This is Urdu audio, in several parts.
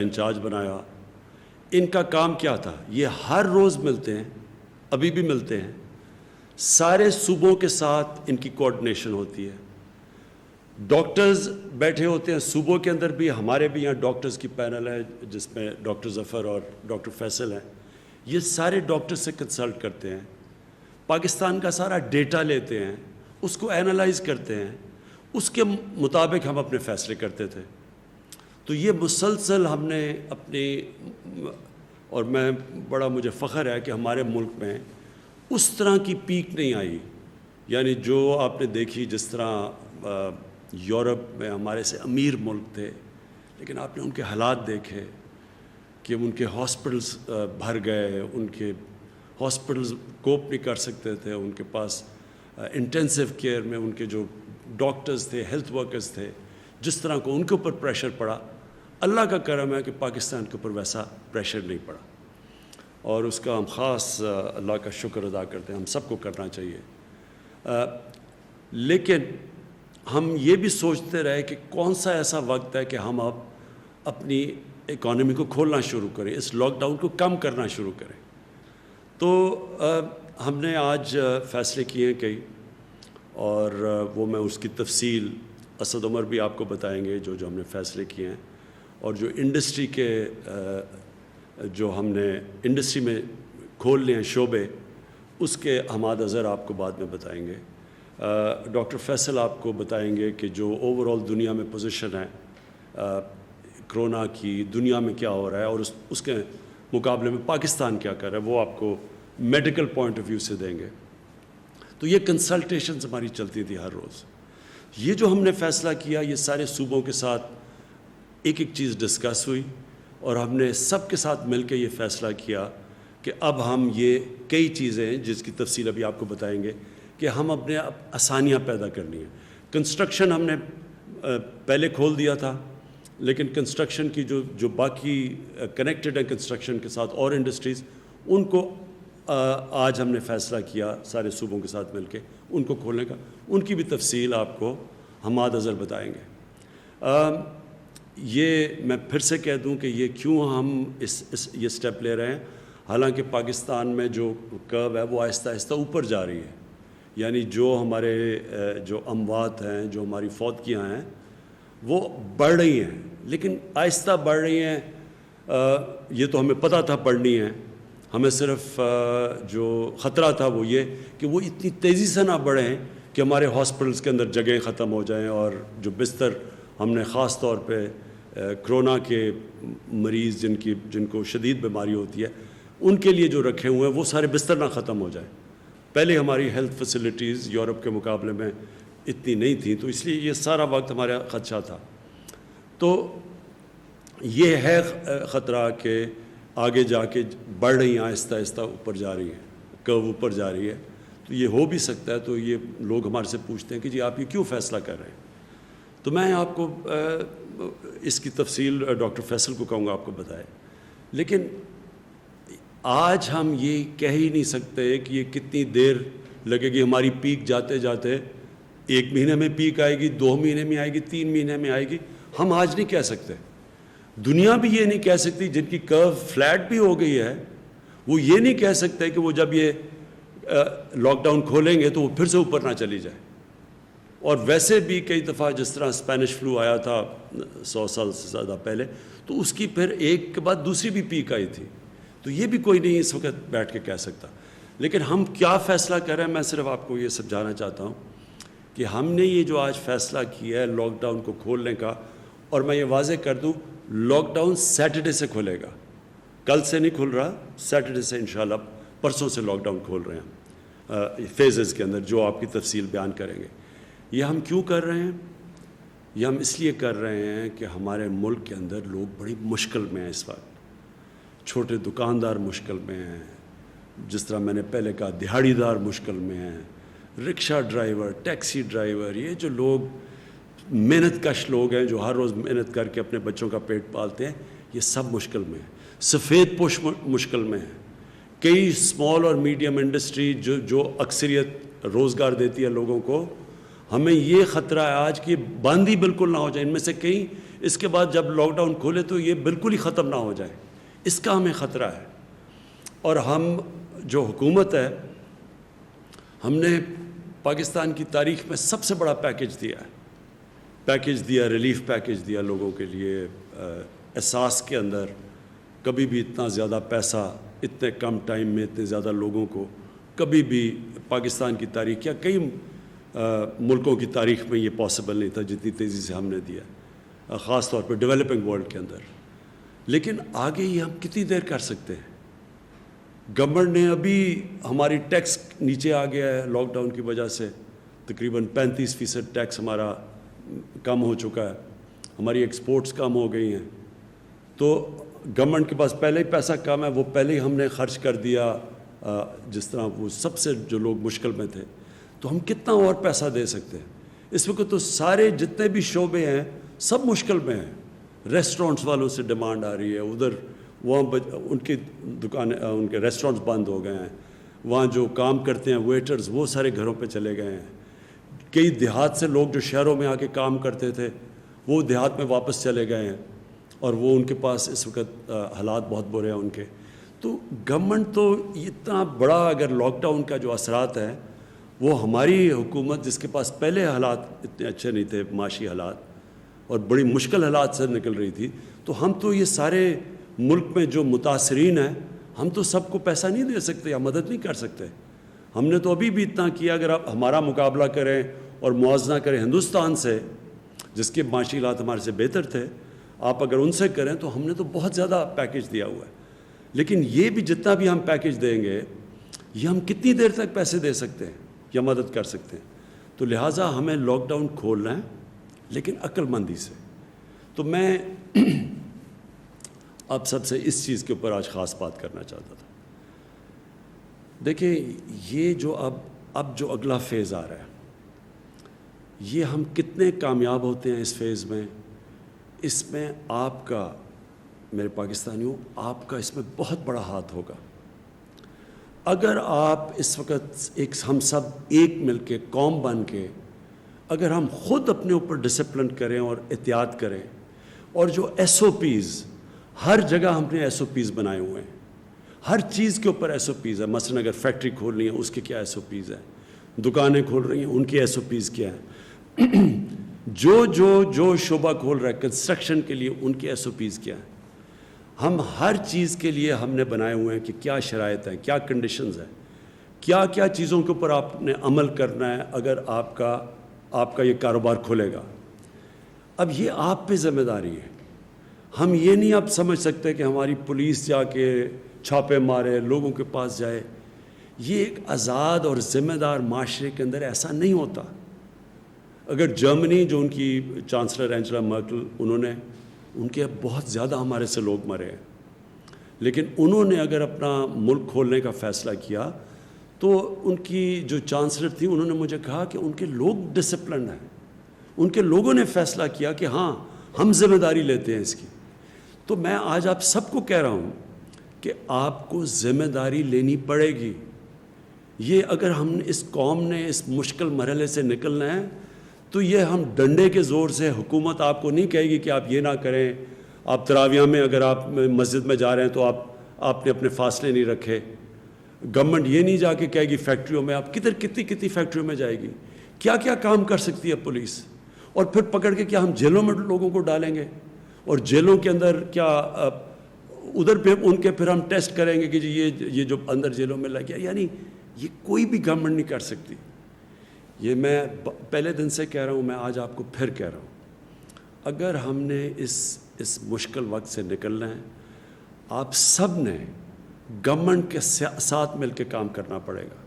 انچارج بنایا. ان کا کام کیا تھا؟ یہ ہر روز ملتے ہیں، ابھی بھی ملتے ہیں، سارے صوبوں کے ساتھ ان کی کوآرڈینیشن ہوتی ہے. ڈاکٹرز بیٹھے ہوتے ہیں صوبوں کے اندر بھی، ہمارے بھی یہاں ڈاکٹرز کی پینل ہے جس میں ڈاکٹر ظفر اور ڈاکٹر فیصل ہیں. یہ سارے ڈاکٹر سے کنسلٹ کرتے ہیں، پاکستان کا سارا ڈیٹا لیتے ہیں، اس کو اینالائز کرتے ہیں، اس کے مطابق ہم اپنے فیصلے کرتے تھے. تو یہ مسلسل ہم نے اپنی، اور میں بڑا مجھے فخر ہے کہ ہمارے ملک میں اس طرح کی پیک نہیں آئی. یعنی جو آپ نے دیکھی، جس طرح یورپ میں ہمارے سے امیر ملک تھے، لیکن آپ نے ان کے حالات دیکھے کہ ان کے ہاسپٹلز بھر گئے، ان کے ہاسپٹلز کوپ نہیں کر سکتے تھے، ان کے پاس انٹینسیو کیئر میں ان کے جو ڈاکٹرز تھے، ہیلتھ ورکرز تھے، جس طرح کو ان کے اوپر پریشر پڑا. اللہ کا کرم ہے کہ پاکستان کے اوپر ویسا پریشر نہیں پڑا، اور اس کا ہم خاص اللہ کا شکر ادا کرتے ہیں. ہم سب کو کرنا چاہیے. لیکن ہم یہ بھی سوچتے رہے کہ کون سا ایسا وقت ہے کہ ہم اب اپنی اکانومی کو کھولنا شروع کریں، اس لاک ڈاؤن کو کم کرنا شروع کریں. تو ہم نے آج فیصلے کیے ہیں کئی، اور وہ میں اس کی تفصیل اسد عمر بھی آپ کو بتائیں گے جو ہم نے فیصلے کیے ہیں، اور جو انڈسٹری کے جو ہم نے انڈسٹری میں کھول لیے ہیں شعبے، اس کے حماد اظہر آپ کو بعد میں بتائیں گے. ڈاکٹر فیصل آپ کو بتائیں گے کہ جو اوور آل دنیا میں پوزیشن ہے کرونا کی، دنیا میں کیا ہو رہا ہے، اور اس کے مقابلے میں پاکستان کیا کر رہا ہے، وہ آپ کو میڈیکل پوائنٹ آف ویو سے دیں گے. تو یہ کنسلٹیشنز ہماری چلتی تھی ہر روز. یہ جو ہم نے فیصلہ کیا، یہ سارے صوبوں کے ساتھ ایک ایک چیز ڈسکس ہوئی، اور ہم نے سب کے ساتھ مل کے یہ فیصلہ کیا کہ اب ہم یہ کئی چیزیں جس کی تفصیل ابھی آپ کو بتائیں گے کہ ہم اپنے آسانیاں پیدا کرنی ہیں. کنسٹرکشن ہم نے پہلے کھول دیا تھا، لیکن کنسٹرکشن کی جو باقی کنیکٹڈ ہیں کنسٹرکشن کے ساتھ اور انڈسٹریز، ان کو آج ہم نے فیصلہ کیا سارے صوبوں کے ساتھ مل کے ان کو کھولنے کا. ان کی بھی تفصیل آپ کو حماد اظہر بتائیں گے. یہ میں پھر سے کہہ دوں کہ یہ کیوں ہم یہ سٹیپ لے رہے ہیں. حالانکہ پاکستان میں جو کرو ہے وہ آہستہ آہستہ اوپر جا رہی ہے. یعنی جو ہمارے جو اموات ہیں، جو ہماری فوتگیاں ہیں، وہ بڑھ رہی ہیں، لیکن آہستہ بڑھ رہی ہیں. یہ تو ہمیں پتہ تھا بڑھنی ہے. ہمیں صرف جو خطرہ تھا وہ یہ کہ وہ اتنی تیزی سے نہ بڑھیں کہ ہمارے ہاسپٹلس کے اندر جگہیں ختم ہو جائیں، اور جو بستر ہم نے خاص طور پہ کرونا کے مریض جن کو شدید بیماری ہوتی ہے ان کے لیے جو رکھے ہوئے ہیں، وہ سارے بستر نہ ختم ہو جائیں. پہلے ہماری ہیلتھ فیسلٹیز یورپ کے مقابلے میں اتنی نہیں تھیں، تو اس لیے یہ سارا وقت ہمارا خدشہ تھا. تو یہ ہے خطرہ کہ آگے جا کے بڑھ رہی ہیں، آہستہ آہستہ اوپر جا رہی ہیں، کرو اوپر جا رہی ہے. تو یہ ہو بھی سکتا ہے. تو یہ لوگ ہمارے سے پوچھتے ہیں کہ جی آپ یہ کیوں فیصلہ کر رہے ہیں. تو میں آپ کو اس کی تفصیل ڈاکٹر فیصل کو کہوں گا آپ کو بتائے. لیکن آج ہم یہ کہہ ہی نہیں سکتے کہ یہ کتنی دیر لگے گی. ہماری پیک جاتے جاتے 1 مہینے میں پیک آئے گی، 2 مہینے میں آئے گی، 3 مہینے میں آئے گی، ہم آج نہیں کہہ سکتے. دنیا بھی یہ نہیں کہہ سکتی. جن کی کرو فلیٹ بھی ہو گئی ہے وہ یہ نہیں کہہ سکتے کہ وہ جب یہ لاک ڈاؤن کھولیں گے تو وہ پھر سے اوپر نہ چلی جائے. اور ویسے بھی کئی دفعہ جس طرح اسپینش فلو آیا تھا 100 سال سے زیادہ پہلے، تو اس کی پھر ایک کے بعد دوسری بھی پیک آئی تھی. تو یہ بھی کوئی نہیں اس وقت بیٹھ کے کہہ سکتا. لیکن ہم کیا فیصلہ کر رہے ہیں، میں صرف آپ کو یہ سمجھانا چاہتا ہوں کہ ہم نے یہ جو آج فیصلہ کیا ہے لاک ڈاؤن کو کھولنے کا، اور میں یہ واضح کر دوں لاک ڈاؤن سیٹرڈے سے کھلے گا، کل سے نہیں کھل رہا، سیٹرڈے سے انشاءاللہ پرسوں سے لاک ڈاؤن کھول رہے ہیں فیزز کے اندر، جو آپ کی تفصیل بیان کریں گے. یہ ہم کیوں کر رہے ہیں؟ یہ ہم اس لیے کر رہے ہیں کہ ہمارے ملک کے اندر لوگ بڑی مشکل میں ہیں اس وقت. چھوٹے دکاندار مشکل میں ہیں، جس طرح میں نے پہلے کہا دہاڑی دار مشکل میں ہیں، رکشہ ڈرائیور، ٹیکسی ڈرائیور، یہ جو لوگ محنت کش لوگ ہیں جو ہر روز محنت کر کے اپنے بچوں کا پیٹ پالتے ہیں، یہ سب مشکل میں ہیں. سفید پوش مشکل میں ہیں. کئی اسمال اور میڈیم انڈسٹری جو اکثریت روزگار دیتی ہے لوگوں کو، ہمیں یہ خطرہ ہے آج کہ بند ہی بالکل نہ ہو جائے. ان میں سے کئی اس کے بعد جب لاک ڈاؤن کھولے تو یہ بالکل ہی ختم نہ ہو جائے، اس کا ہمیں خطرہ ہے۔ اور ہم جو حکومت ہے، ہم نے پاکستان کی تاریخ میں سب سے بڑا پیکیج دیا، ریلیف پیکیج دیا لوگوں کے لیے، احساس کے اندر کبھی بھی اتنا زیادہ پیسہ اتنے کم ٹائم میں اتنے زیادہ لوگوں کو کبھی بھی پاکستان کی تاریخ یا کئی ملکوں کی تاریخ میں یہ پاسبل نہیں تھا جتنی تیزی سے ہم نے دیا، خاص طور پہ ڈیولپنگ ورلڈ کے اندر۔ لیکن آگے یہ ہم کتنی دیر کر سکتے ہیں؟ گورنمنٹ نے ابھی ہماری ٹیکس نیچے آ گیا ہے لاک ڈاؤن کی وجہ سے، تقریباً 35% ٹیکس ہمارا کم ہو چکا ہے، ہماری ایکسپورٹس کم ہو گئی ہیں۔ تو گورنمنٹ کے پاس پہلے ہی پیسہ کم ہے، وہ پہلے ہی ہم نے خرچ کر دیا، جس طرح وہ سب سے جو لوگ مشکل میں تھے، تو ہم کتنا اور پیسہ دے سکتے ہیں؟ اس وقت تو سارے جتنے بھی شعبے ہیں سب مشکل میں ہیں۔ ریسٹورنٹس والوں سے ڈیمانڈ آ رہی ہے، ادھر وہاں ان کی دکانیں، ان کے ریسٹورنٹس بند ہو گئے ہیں، وہاں جو کام کرتے ہیں ویٹرز وہ سارے گھروں پہ چلے گئے ہیں، کئی دیہات سے لوگ جو شہروں میں آ کے کام کرتے تھے وہ دیہات میں واپس چلے گئے ہیں، اور وہ ان کے پاس اس وقت حالات بہت برے ہیں ان کے۔ تو گورنمنٹ تو اتنا بڑا، اگر لاک ڈاؤن کا جو اثرات ہیں وہ ہماری حکومت جس کے پاس پہلے حالات اتنے اچھے نہیں تھے، معاشی حالات، اور بڑی مشکل حالات سے نکل رہی تھی، تو ہم تو یہ سارے ملک میں جو متاثرین ہیں ہم تو سب کو پیسہ نہیں دے سکتے یا مدد نہیں کر سکتے۔ ہم نے تو ابھی بھی اتنا کیا، اگر آپ ہمارا مقابلہ کریں اور موازنہ کریں ہندوستان سے، جس کے معاشی حالات ہمارے سے بہتر تھے، آپ اگر ان سے کریں تو ہم نے تو بہت زیادہ پیکیج دیا ہوا ہے۔ لیکن یہ بھی جتنا بھی ہم پیکیج دیں گے، یہ ہم کتنی دیر تک پیسے دے سکتے ہیں یا مدد کر سکتے ہیں؟ تو لہٰذا ہمیں لاک ڈاؤن کھولنا ہے، لیکن عقل مندی سے۔ تو میں آپ سب سے اس چیز کے اوپر آج خاص بات کرنا چاہتا تھا۔ دیکھیں، یہ جو اب جو اگلا فیز آ رہا ہے، یہ ہم کتنے کامیاب ہوتے ہیں اس فیز میں، اس میں آپ کا، میرے پاکستانیوں، آپ کا اس میں بہت بڑا ہاتھ ہوگا۔ اگر آپ اس وقت ہم سب ایک مل کے، قوم بن کے، اگر ہم خود اپنے اوپر ڈسپلن کریں اور احتیاط کریں، اور جو ایس او پیز، ہر جگہ ہم نے ایس او پیز بنائے ہوئے ہیں، ہر چیز کے اوپر ایس او پیز ہے۔ مثلا اگر فیکٹری کھول رہی ہیں اس کے کیا ایس او پیز ہیں، دکانیں کھول رہی ہیں ان کی ایس او پیز کیا ہیں، جو شعبہ کھول رہا ہے کنسٹرکشن کے لیے ان کی ایس او پیز کیا ہیں۔ ہم ہر چیز کے لیے ہم نے بنائے ہوئے ہیں کہ کیا شرائط ہیں، کیا کنڈیشنز ہیں، کیا کیا چیزوں کے اوپر آپ نے عمل کرنا ہے اگر آپ کا یہ کاروبار کھلے گا۔ اب یہ آپ پہ ذمہ داری ہے۔ ہم یہ نہیں اب سمجھ سکتے کہ ہماری پولیس جا کے چھاپے مارے، لوگوں کے پاس جائے۔ یہ ایک آزاد اور ذمہ دار معاشرے کے اندر ایسا نہیں ہوتا۔ اگر جرمنی، جو ان کی چانسلر اینجلا مرکل، ان کے بہت زیادہ ہمارے سے لوگ مرے ہیں، لیکن انہوں نے اگر اپنا ملک کھولنے کا فیصلہ کیا تو ان کی جو چانسلر تھی انہوں نے مجھے کہا کہ ان کے لوگ ڈسپلنڈ ہیں، ان کے لوگوں نے فیصلہ کیا کہ ہاں ہم ذمہ داری لیتے ہیں اس کی۔ تو میں آج آپ سب کو کہہ رہا ہوں کہ آپ کو ذمہ داری لینی پڑے گی۔ یہ اگر ہم اس قوم نے اس مشکل مرحلے سے نکلنا ہے تو یہ ہم ڈنڈے کے زور سے، حکومت آپ کو نہیں کہے گی کہ آپ یہ نہ کریں، آپ تراویح میں اگر آپ مسجد میں جا رہے ہیں تو آپ نے اپنے فاصلے نہیں رکھے۔ گورنمنٹ یہ نہیں جا کے کہے گی فیکٹریوں میں، آپ کتنی فیکٹریوں میں جائے گی، کیا کیا کام کر سکتی ہے پولیس، اور پھر پکڑ کے کیا ہم جیلوں میں لوگوں کو ڈالیں گے، اور جیلوں کے اندر کیا ادھر پہ ان کے پھر ہم ٹیسٹ کریں گے کہ جی یہ جو اندر جیلوں میں لگ گیا۔ یعنی یہ کوئی بھی گورنمنٹ نہیں کر سکتی۔ یہ میں پہلے دن سے کہہ رہا ہوں، میں آج آپ کو پھر کہہ رہا ہوں، اگر ہم نے اس مشکل وقت سے نکلنا ہے، آپ سب نے گورنمنٹ کے ساتھ مل کے کام کرنا پڑے گا۔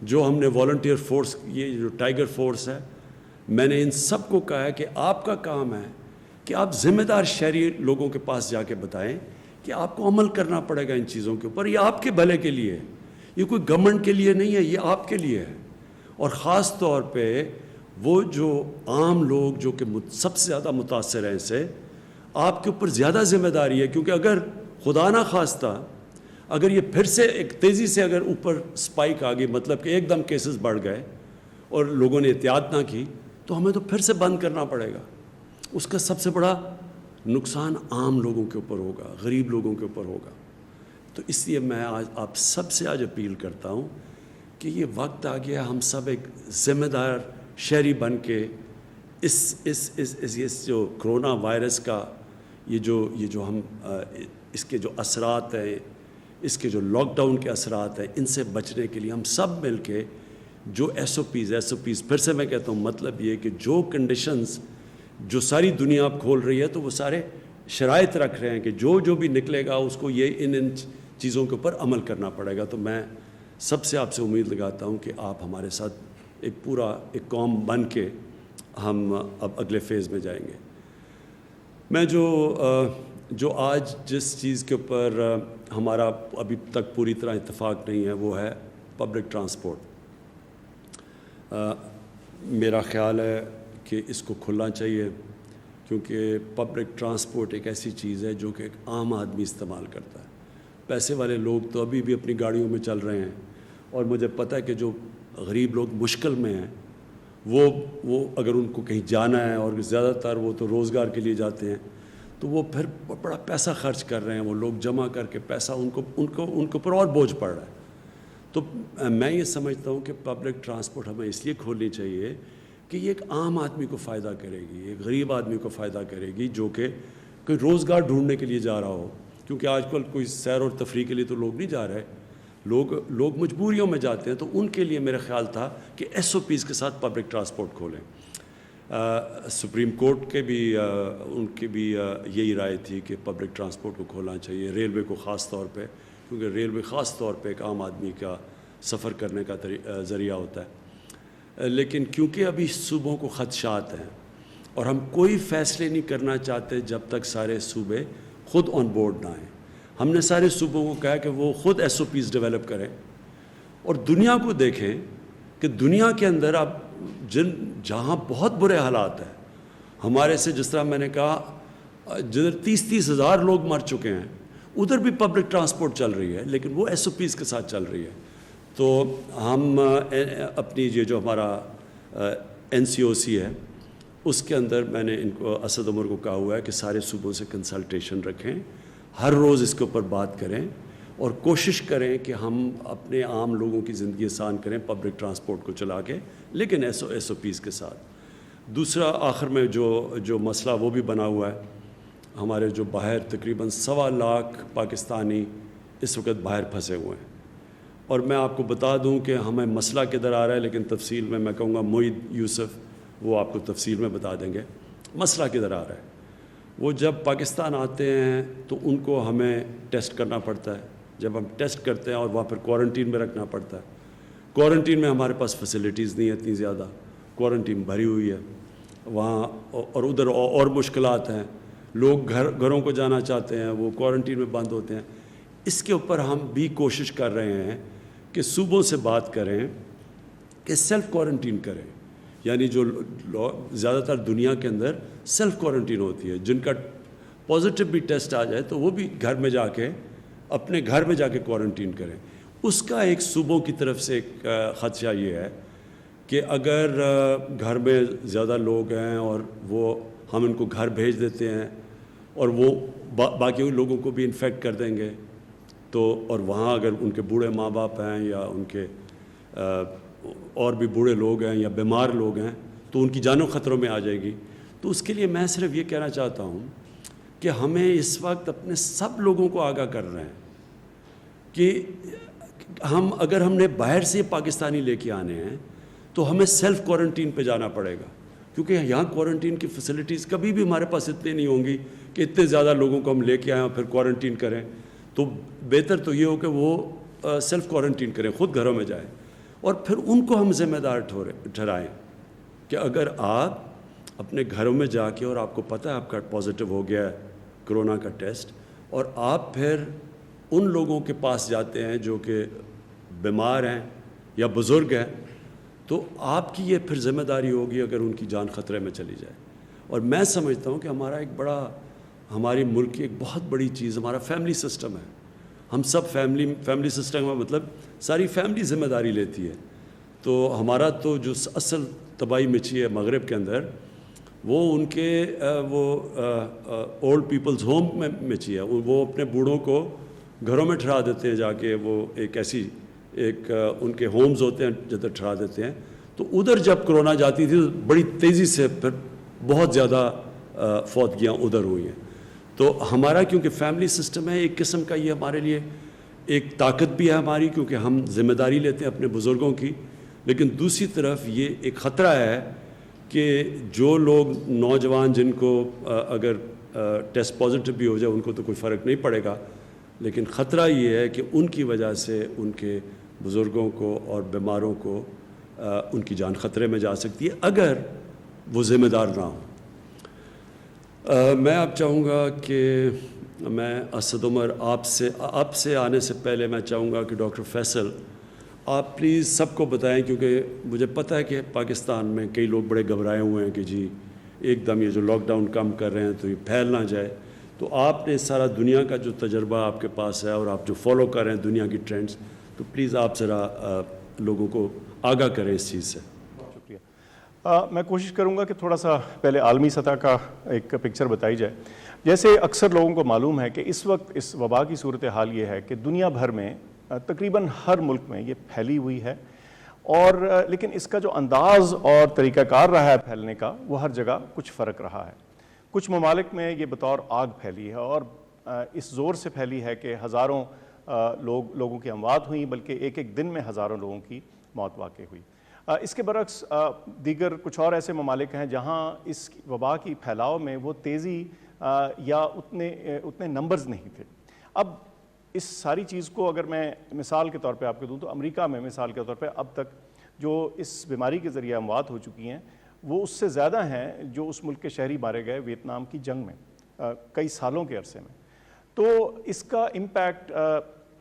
جو ہم نے والنٹیئر فورس، یہ جو ٹائیگر فورس ہے، میں نے ان سب کو کہا ہے کہ آپ کا کام ہے کہ آپ ذمہ دار شہری لوگوں کے پاس جا کے بتائیں کہ آپ کو عمل کرنا پڑے گا ان چیزوں کے اوپر۔ یہ آپ کے بھلے کے لیے ہے، یہ کوئی گورنمنٹ کے لیے نہیں ہے، یہ آپ کے لیے ہے۔ اور خاص طور پہ وہ جو عام لوگ جو کہ سب سے زیادہ متاثر ہیں، اس سے آپ کے اوپر زیادہ ذمہ داری ہے، کیونکہ اگر خدا نہ خواستہ اگر یہ پھر سے ایک تیزی سے اگر اوپر سپائک آ گئی، مطلب کہ ایک دم کیسز بڑھ گئے اور لوگوں نے احتیاط نہ کی، تو ہمیں تو پھر سے بند کرنا پڑے گا۔ اس کا سب سے بڑا نقصان عام لوگوں کے اوپر ہوگا، غریب لوگوں کے اوپر ہوگا. تو اس لیے میں آج آپ سب سے آج اپیل کرتا ہوں کہ یہ وقت آ گیا ہم سب ایک ذمہ دار شہری بن کے اس جو کرونا وائرس کا یہ جو ہم اس کے جو اثرات ہیں، اس کے جو لاک ڈاؤن کے اثرات ہیں، ان سے بچنے کے لیے ہم سب مل کے جو ایس او پیز پھر سے میں کہتا ہوں، مطلب یہ کہ جو کنڈیشنز جو ساری دنیا اب کھول رہی ہے تو وہ سارے شرائط رکھ رہے ہیں کہ جو بھی نکلے گا اس کو یہ ان چیزوں کے اوپر عمل کرنا پڑے گا. تو میں سب سے آپ سے امید لگاتا ہوں کہ آپ ہمارے ساتھ ایک قوم بن کے ہم اب اگلے فیز میں جائیں گے. میں جو آج جس چیز کے اوپر ہمارا ابھی تک پوری طرح اتفاق نہیں ہے وہ ہے پبلک ٹرانسپورٹ. میرا خیال ہے کہ اس کو کھلنا چاہیے، کیونکہ پبلک ٹرانسپورٹ ایک ایسی چیز ہے جو کہ ایک عام آدمی استعمال کرتا ہے. پیسے والے لوگ تو ابھی بھی اپنی گاڑیوں میں چل رہے ہیں، اور مجھے پتہ ہے کہ جو غریب لوگ مشکل میں ہیں وہ اگر ان کو کہیں جانا ہے، اور زیادہ تر وہ تو روزگار کے لیے جاتے ہیں، تو وہ پھر بڑا پیسہ خرچ کر رہے ہیں. وہ لوگ جمع کر کے پیسہ ان کے اوپر اور بوجھ پڑ رہا ہے. تو میں یہ سمجھتا ہوں کہ پبلک ٹرانسپورٹ ہمیں اس لیے کھولنی چاہیے کہ یہ ایک عام آدمی کو فائدہ کرے گی، ایک غریب آدمی کو فائدہ کرے گی جو کہ کوئی روزگار ڈھونڈنے کے لیے جا رہا ہو. کیونکہ آج کل کوئی سیر اور تفریح کے لیے تو لوگ نہیں جا رہے، لوگ مجبوریوں میں جاتے ہیں. تو ان کے لیے میرا خیال تھا کہ ایس او پیز کے ساتھ پبلک ٹرانسپورٹ کھولیں. سپریم کورٹ کے بھی ان کی بھی یہی رائے تھی کہ پبلک ٹرانسپورٹ کو کھولنا چاہیے، ریلوے کو خاص طور پہ، کیونکہ ریلوے خاص طور پہ ایک عام آدمی کا سفر کرنے کا ذریعہ ہوتا ہے. لیکن کیونکہ ابھی صوبوں کو خدشات ہیں اور ہم کوئی فیصلے نہیں کرنا چاہتے جب تک سارے صوبے خود آن بورڈ نہ آئیں. ہم نے سارے صوبوں کو کہا کہ وہ خود ایس او پیز ڈیولپ کریں، اور دنیا کو دیکھیں کہ دنیا کے اندر اب جہاں بہت برے حالات ہیں، ہمارے سے جس طرح میں نے کہا جدھر 30 ہزار لوگ مر چکے ہیں، ادھر بھی پبلک ٹرانسپورٹ چل رہی ہے، لیکن وہ ایس او پیز کے ساتھ چل رہی ہے. تو ہم اپنی یہ جو ہمارا این سی او سی ہے اس کے اندر میں نے ان کو اسد عمر کو کہا ہوا ہے کہ سارے صوبوں سے کنسلٹیشن رکھیں، ہر روز اس کے اوپر بات کریں اور کوشش کریں کہ ہم اپنے عام لوگوں کی زندگی آسان کریں پبلک ٹرانسپورٹ کو چلا کے، لیکن ایس او پیز کے ساتھ. دوسرا آخر میں جو مسئلہ وہ بھی بنا ہوا ہے، ہمارے جو باہر تقریباً 1.25 لاکھ پاکستانی اس وقت باہر پھنسے ہوئے ہیں. اور میں آپ کو بتا دوں کہ ہمیں مسئلہ کدھر آ رہا ہے، لیکن تفصیل میں کہوں گا معید یوسف وہ آپ کو تفصیل میں بتا دیں گے مسئلہ کدھر آ رہا ہے. وہ جب پاکستان آتے ہیں تو ان کو ہمیں ٹیسٹ کرنا پڑتا ہے. جب ہم ٹیسٹ کرتے ہیں اور وہاں پر کوارنٹین میں رکھنا پڑتا ہے. کوارنٹین میں ہمارے پاس فیسلٹیز نہیں ہیں اتنی زیادہ، کوارنٹین بھری ہوئی ہے وہاں، اور ادھر اور مشکلات ہیں. لوگ گھروں کو جانا چاہتے ہیں، وہ کوارنٹین میں بند ہوتے ہیں. اس کے اوپر ہم بھی کوشش کر رہے ہیں کہ صوبوں سے بات کریں کہ سیلف کوارنٹین کریں. یعنی جو زیادہ تر دنیا کے اندر سیلف کوارنٹین ہوتی ہے، جن کا پازیٹیو بھی ٹیسٹ آ جائے تو وہ بھی گھر میں جا کے اپنے گھر میں جا کے کوارنٹین کریں. اس کا ایک صوبوں کی طرف سے ایک خدشہ یہ ہے کہ اگر گھر میں زیادہ لوگ ہیں اور وہ ہم ان کو گھر بھیج دیتے ہیں اور وہ باقی لوگوں کو بھی انفیکٹ کر دیں گے، تو اور وہاں اگر ان کے بوڑھے ماں باپ ہیں یا ان کے اور بھی بوڑھے لوگ ہیں یا بیمار لوگ ہیں تو ان کی جانوں خطروں میں آ جائے گی. تو اس کے لیے میں صرف یہ کہنا چاہتا ہوں کہ ہمیں اس وقت اپنے سب لوگوں کو آگاہ کر رہے ہیں کہ اگر ہم نے باہر سے پاکستانی لے کے آنے ہیں تو ہمیں سیلف کوارنٹین پہ جانا پڑے گا، کیونکہ یہاں کوارنٹین کی فیسلٹیز کبھی بھی ہمارے پاس اتنے نہیں ہوں گی کہ اتنے زیادہ لوگوں کو ہم لے کے آئیں اور پھر کوارنٹین کریں. تو بہتر تو یہ ہو کہ وہ سیلف کوارنٹین کریں، خود گھروں میں جائیں، اور پھر ان کو ہم ذمہ دار ٹھہرائیں کہ اگر آپ اپنے گھروں میں جا کے اور آپ کو پتہ ہے آپ کا پازیٹیو ہو گیا ہے کرونا کا ٹیسٹ، اور آپ پھر ان لوگوں کے پاس جاتے ہیں جو کہ بیمار ہیں یا بزرگ ہیں، تو آپ کی یہ پھر ذمہ داری ہوگی اگر ان کی جان خطرے میں چلی جائے. اور میں سمجھتا ہوں کہ ہماری ملک کی ایک بہت بڑی چیز ہمارا فیملی سسٹم ہے. ہم سب فیملی سسٹم کا مطلب ساری فیملی ذمہ داری لیتی ہے. تو ہمارا تو جو اصل تباہی مچی ہے مغرب کے اندر، وہ ان کے وہ اولڈ پیپلز ہوم میں چاہیے، وہ اپنے بوڑھوں کو گھروں میں ٹھہرا دیتے ہیں جا کے، وہ ایک ایسی ان کے ہومز ہوتے ہیں جدھر ٹھہرا دیتے ہیں. تو ادھر جب کرونا جاتی تھی تو بڑی تیزی سے پھر بہت زیادہ فوتگیاں ادھر ہوئی ہیں. تو ہمارا کیونکہ فیملی سسٹم ہے ایک قسم کا، یہ ہمارے لیے ایک طاقت بھی ہے ہماری، کیونکہ ہم ذمہ داری لیتے ہیں اپنے بزرگوں کی. لیکن دوسری طرف یہ ایک خطرہ ہے کہ جو لوگ نوجوان جن کو اگر ٹیسٹ پازیٹیو بھی ہو جائے ان کو تو کوئی فرق نہیں پڑے گا، لیکن خطرہ یہ ہے کہ ان کی وجہ سے ان کے بزرگوں کو اور بیماروں کو ان کی جان خطرے میں جا سکتی ہے اگر وہ ذمہ دار نہ ہوں. میں اب چاہوں گا کہ میں اسد عمر آپ سے آنے سے پہلے میں چاہوں گا کہ ڈاکٹر فیصل آپ پلیز سب کو بتائیں، کیونکہ مجھے پتہ ہے کہ پاکستان میں کئی لوگ بڑے گھبرائے ہوئے ہیں کہ جی ایک دم یہ جو لاک ڈاؤن کم کر رہے ہیں تو یہ پھیل نہ جائے. تو آپ نے سارا دنیا کا جو تجربہ آپ کے پاس ہے اور آپ جو فالو کر رہے ہیں دنیا کی ٹرینڈز، تو پلیز آپ ذرا لوگوں کو آگاہ کریں اس چیز سے. شکریہ. میں کوشش کروں گا کہ تھوڑا سا پہلے عالمی سطح کا ایک پکچر بتائی جائے. جیسے اکثر لوگوں کو معلوم ہے کہ اس وقت اس وبا کی صورتحال یہ ہے کہ دنیا بھر میں تقریباً ہر ملک میں یہ پھیلی ہوئی ہے، اور لیکن اس کا جو انداز اور طریقہ کار رہا ہے پھیلنے کا وہ ہر جگہ کچھ فرق رہا ہے. کچھ ممالک میں یہ بطور آگ پھیلی ہے اور اس زور سے پھیلی ہے کہ ہزاروں لوگوں کی اموات ہوئیں، بلکہ ایک ایک دن میں ہزاروں لوگوں کی موت واقع ہوئی. اس کے برعکس دیگر کچھ اور ایسے ممالک ہیں جہاں اس وبا کی پھیلاؤ میں وہ تیزی یا اتنے نمبرز نہیں تھے. اب اس ساری چیز کو اگر میں مثال کے طور پہ آپ کو دوں تو امریکہ میں مثال کے طور پہ اب تک جو اس بیماری کے ذریعے اموات ہو چکی ہیں وہ اس سے زیادہ ہیں جو اس ملک کے شہری مارے گئے ویتنام کی جنگ میں کئی سالوں کے عرصے میں. تو اس کا امپیکٹ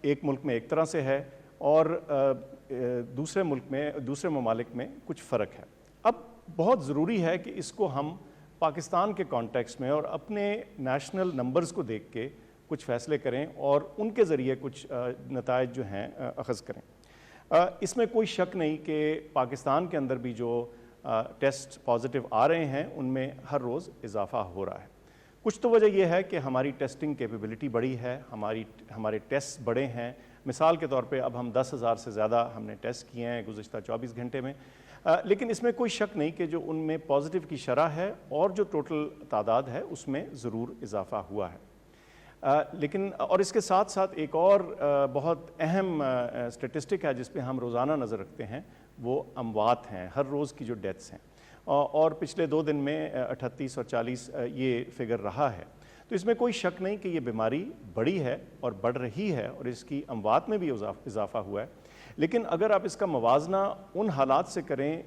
ایک ملک میں ایک طرح سے ہے اور دوسرے ممالک میں کچھ فرق ہے. اب بہت ضروری ہے کہ اس کو ہم پاکستان کے کانٹیکسٹ میں اور اپنے نیشنل نمبرز کو دیکھ کے کچھ فیصلے کریں اور ان کے ذریعے کچھ نتائج جو ہیں اخذ کریں. اس میں کوئی شک نہیں کہ پاکستان کے اندر بھی جو ٹیسٹ پازیٹیو آ رہے ہیں ان میں ہر روز اضافہ ہو رہا ہے. کچھ تو وجہ یہ ہے کہ ہماری ٹیسٹنگ کیپیبلٹی بڑی ہے، ہمارے ٹیسٹ بڑے ہیں. مثال کے طور پہ اب ہم 10,000 سے زیادہ ہم نے ٹیسٹ کیے ہیں گزشتہ 24 گھنٹے میں. لیکن اس میں کوئی شک نہیں کہ جو ان میں پازیٹیو کی شرح ہے اور جو ٹوٹل تعداد ہے اس میں ضرور اضافہ ہوا ہے. لیکن اور اس کے ساتھ ساتھ ایک اور بہت اہم اسٹیٹسٹک ہے جس پہ ہم روزانہ نظر رکھتے ہیں، وہ اموات ہیں، ہر روز کی جو ڈیتھس ہیں. اور پچھلے 2 دن میں 38 اور 40 یہ فگر رہا ہے. تو اس میں کوئی شک نہیں کہ یہ بیماری بڑی ہے اور بڑھ رہی ہے اور اس کی اموات میں بھی اضافہ ہوا ہے. لیکن اگر آپ اس کا موازنہ ان حالات سے کریں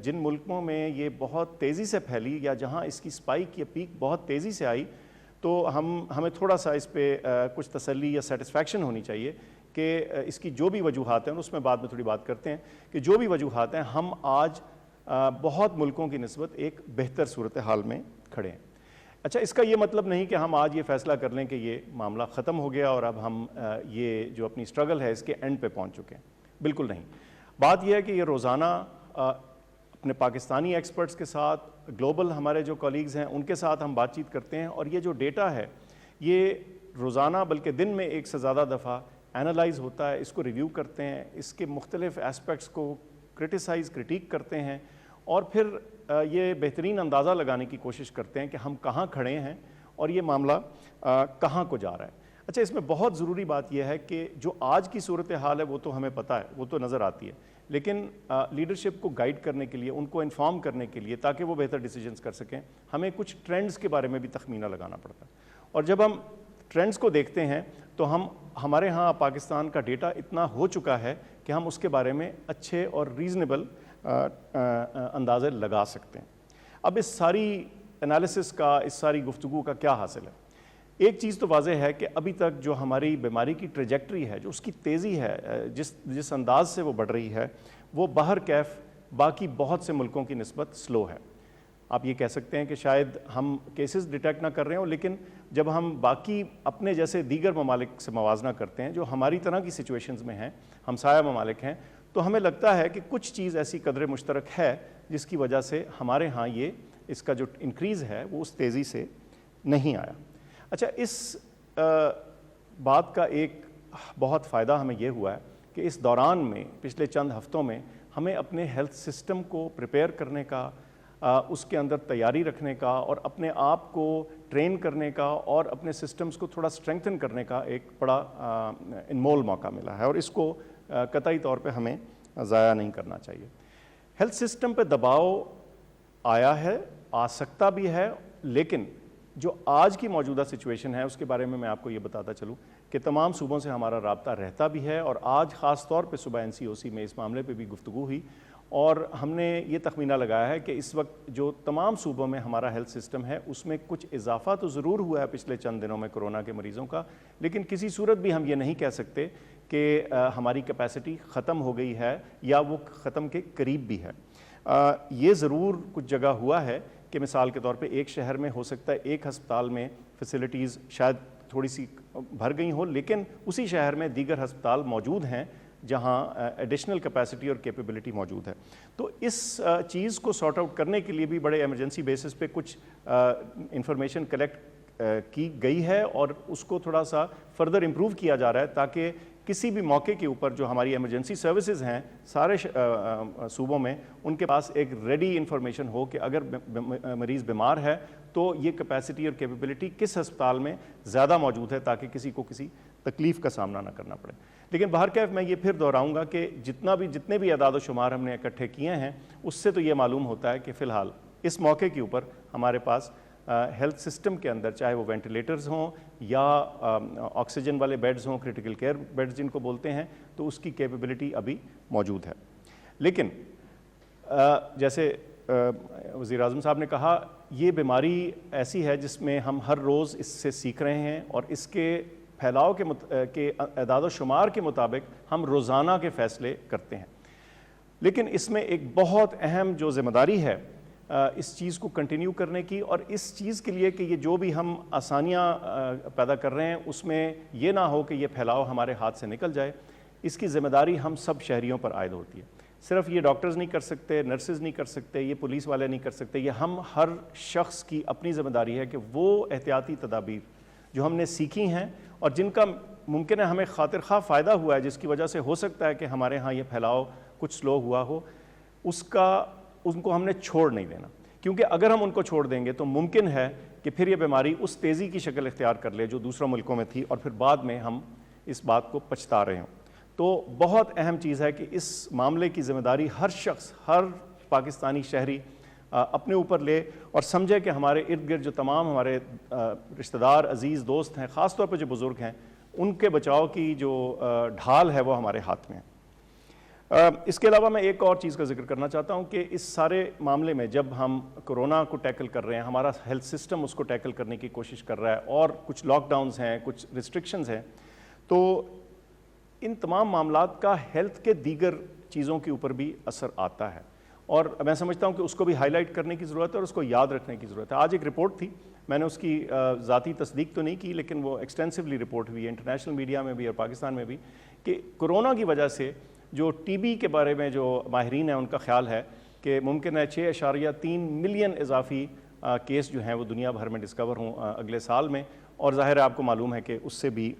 جن ملکوں میں یہ بہت تیزی سے پھیلی یا جہاں اس کی سپائک یا پیک بہت تیزی سے آئی، تو ہمیں تھوڑا سا اس پہ کچھ تسلی یا سیٹسفیکشن ہونی چاہیے کہ اس کی جو بھی وجوہات ہیں، اس میں بعد میں تھوڑی بات کرتے ہیں کہ جو بھی وجوہات ہیں، ہم آج بہت ملکوں کی نسبت ایک بہتر صورتحال میں کھڑے ہیں. اچھا، اس کا یہ مطلب نہیں کہ ہم آج یہ فیصلہ کر لیں کہ یہ معاملہ ختم ہو گیا اور اب ہم یہ جو اپنی سٹرگل ہے اس کے اینڈ پہ پہنچ چکے ہیں. بالکل نہیں. بات یہ ہے کہ یہ روزانہ اپنے پاکستانی ایکسپرٹس کے ساتھ، گلوبل ہمارے جو کولیگز ہیں ان کے ساتھ ہم بات چیت کرتے ہیں، اور یہ جو ڈیٹا ہے یہ روزانہ بلکہ دن میں 1 سے زیادہ دفعہ اینالائز ہوتا ہے. اس کو ریویو کرتے ہیں، اس کے مختلف ایسپیکٹس کو کریٹیک کرتے ہیں، اور پھر یہ بہترین اندازہ لگانے کی کوشش کرتے ہیں کہ ہم کہاں کھڑے ہیں اور یہ معاملہ کہاں کو جا رہا ہے. اچھا، اس میں بہت ضروری بات یہ ہے کہ جو آج کی صورتحال ہے وہ تو ہمیں پتہ ہے، وہ تو نظر آتی ہے، لیکن لیڈرشپ کو گائیڈ کرنے کے لیے، ان کو انفارم کرنے کے لیے تاکہ وہ بہتر ڈیسیجنز کر سکیں، ہمیں کچھ ٹرینڈز کے بارے میں بھی تخمینہ لگانا پڑتا ہے. اور جب ہم ٹرینڈز کو دیکھتے ہیں تو ہمارے ہاں پاکستان کا ڈیٹا اتنا ہو چکا ہے کہ ہم اس کے بارے میں اچھے اور ریزنیبل اندازے لگا سکتے ہیں. اب اس ساری انالیسس کا، اس ساری گفتگو کا کیا حاصل ہے؟ ایک چیز تو واضح ہے کہ ابھی تک جو ہماری بیماری کی ٹریجیکٹری ہے، جو اس کی تیزی ہے، جس انداز سے وہ بڑھ رہی ہے، وہ باہر کیف باقی بہت سے ملکوں کی نسبت سلو ہے. آپ یہ کہہ سکتے ہیں کہ شاید ہم کیسز ڈیٹیکٹ نہ کر رہے ہوں، لیکن جب ہم باقی اپنے جیسے دیگر ممالک سے موازنہ کرتے ہیں جو ہماری طرح کی سچویشنز میں ہیں، ہمسایہ ممالک ہیں، تو ہمیں لگتا ہے کہ کچھ چیز ایسی قدر مشترک ہے جس کی وجہ سے ہمارے ہاں یہ اس کا جو انکریز ہے وہ اس تیزی سے نہیں آیا۔ اچھا، اس بات کا ایک بہت فائدہ ہمیں یہ ہوا ہے کہ اس دوران میں پچھلے چند ہفتوں میں ہمیں اپنے ہیلتھ سسٹم کو پریپیئر کرنے کا، اس کے اندر تیاری رکھنے کا اور اپنے آپ کو ٹرین کرنے کا اور اپنے سسٹمز کو تھوڑا اسٹرینگتھن کرنے کا ایک بڑا انمول موقع ملا ہے، اور اس کو قطعی طور پہ ہمیں ضائع نہیں کرنا چاہیے۔ ہیلتھ سسٹم پہ دباؤ آیا ہے، آ سکتا بھی ہے، لیکن جو آج کی موجودہ سچویشن ہے اس کے بارے میں آپ کو یہ بتاتا چلوں کہ تمام صوبوں سے ہمارا رابطہ رہتا بھی ہے، اور آج خاص طور پہ صبح NCOC میں اس معاملے پہ بھی گفتگو ہوئی، اور ہم نے یہ تخمینہ لگایا ہے کہ اس وقت جو تمام صوبوں میں ہمارا ہیلتھ سسٹم ہے اس میں کچھ اضافہ تو ضرور ہوا ہے پچھلے چند دنوں میں کورونا کے مریضوں کا، لیکن کسی صورت بھی ہم یہ نہیں کہہ سکتے کہ ہماری کیپیسٹی ختم ہو گئی ہے یا وہ ختم کے قریب بھی ہے۔ یہ ضرور کچھ جگہ ہوا ہے کہ مثال کے طور پہ ایک شہر میں ہو سکتا ہے ایک ہسپتال میں فیسلٹیز شاید تھوڑی سی بھر گئی ہوں، لیکن اسی شہر میں دیگر ہسپتال موجود ہیں جہاں ایڈیشنل کیپیسٹی اور کیپیبلٹی موجود ہے۔ تو اس چیز کو سارٹ آؤٹ کرنے کے لیے بھی بڑے ایمرجنسی بیسس پہ کچھ انفارمیشن کلیکٹ کی گئی ہے، اور اس کو تھوڑا سا فردر امپروو کیا جا رہا ہے تاکہ کسی بھی موقع کے اوپر جو ہماری ایمرجنسی سروسز ہیں سارے صوبوں میں، ان کے پاس ایک ریڈی انفارمیشن ہو کہ اگر مریض بیمار ہے تو یہ کیپیسٹی اور کیپیبلٹی کس ہسپتال میں زیادہ موجود ہے تاکہ کسی کو کسی تکلیف کا سامنا نہ کرنا پڑے۔ لیکن بہرکیف میں یہ پھر دہراؤں گا کہ جتنے بھی اعداد و شمار ہم نے اکٹھے کیے ہیں اس سے تو یہ معلوم ہوتا ہے کہ فی الحال اس موقع کے اوپر ہمارے پاس ہیلتھ سسٹم کے اندر چاہے وہ وینٹیلیٹرز ہوں یا آکسیجن والے بیڈز ہوں، کرٹیکل کیئر بیڈز جن کو بولتے ہیں، تو اس کی کیپیبلٹی ابھی موجود ہے۔ لیکن جیسے وزیر اعظم صاحب نے کہا، یہ بیماری ایسی ہے جس میں ہم ہر روز اس سے سیکھ رہے ہیں، اور اس کے پھیلاؤ کے اعداد و شمار کے مطابق ہم روزانہ کے فیصلے کرتے ہیں، لیکن اس میں ایک بہت اہم جو ذمہ داری ہے اس چیز کو کنٹینیو کرنے کی، اور اس چیز کے لیے کہ یہ جو بھی ہم آسانیاں پیدا کر رہے ہیں اس میں یہ نہ ہو کہ یہ پھیلاؤ ہمارے ہاتھ سے نکل جائے، اس کی ذمہ داری ہم سب شہریوں پر عائد ہوتی ہے۔ صرف یہ ڈاکٹرز نہیں کر سکتے، نرسز نہیں کر سکتے، یہ پولیس والے نہیں کر سکتے، یہ ہم ہر شخص کی اپنی ذمہ داری ہے کہ وہ احتیاطی تدابیر جو ہم نے سیکھی ہیں اور جن کا ممکن ہے ہمیں خاطر خواہ فائدہ ہوا ہے، جس کی وجہ سے ہو سکتا ہے کہ ہمارے ہاں یہ پھیلاؤ کچھ سلو ہوا ہو، ان کو ہم نے چھوڑ نہیں دینا، کیونکہ اگر ہم ان کو چھوڑ دیں گے تو ممکن ہے کہ پھر یہ بیماری اس تیزی کی شکل اختیار کر لے جو دوسروں ملکوں میں تھی، اور پھر بعد میں ہم اس بات کو پچھتا رہے ہوں۔ تو بہت اہم چیز ہے کہ اس معاملے کی ذمہ داری ہر شخص، ہر پاکستانی شہری اپنے اوپر لے اور سمجھے کہ ہمارے ارد گرد جو تمام ہمارے رشتہ دار، عزیز، دوست ہیں، خاص طور پہ جو بزرگ ہیں، ان کے بچاؤ کی جو ڈھال ہے وہ ہمارے ہاتھ میں ہے۔ اس کے علاوہ میں ایک اور چیز کا ذکر کرنا چاہتا ہوں کہ اس سارے معاملے میں جب ہم کورونا کو ٹیکل کر رہے ہیں، ہمارا ہیلتھ سسٹم اس کو ٹیکل کرنے کی کوشش کر رہا ہے، اور کچھ لاک ڈاؤنز ہیں، کچھ ریسٹرکشنز ہیں، تو ان تمام معاملات کا ہیلتھ کے دیگر چیزوں کے اوپر بھی اثر آتا ہے، اور میں سمجھتا ہوں کہ اس کو بھی ہائی لائٹ کرنے کی ضرورت ہے اور اس کو یاد رکھنے کی ضرورت ہے۔ آج ایک رپورٹ تھی، میں نے اس کی ذاتی تصدیق تو نہیں کی، لیکن وہ ایکسٹینسولی رپورٹ ہوئی ہے انٹرنیشنل میڈیا میں بھی اور پاکستان میں بھی، کہ کورونا کی وجہ سے جو ٹی بی کے بارے میں جو ماہرین ہیں ان کا خیال ہے کہ ممکن ہے 6.3 ملین اضافی کیس جو ہیں وہ دنیا بھر میں ڈسکور ہوں اگلے سال میں، اور ظاہر ہے آپ کو معلوم ہے کہ اس سے بھی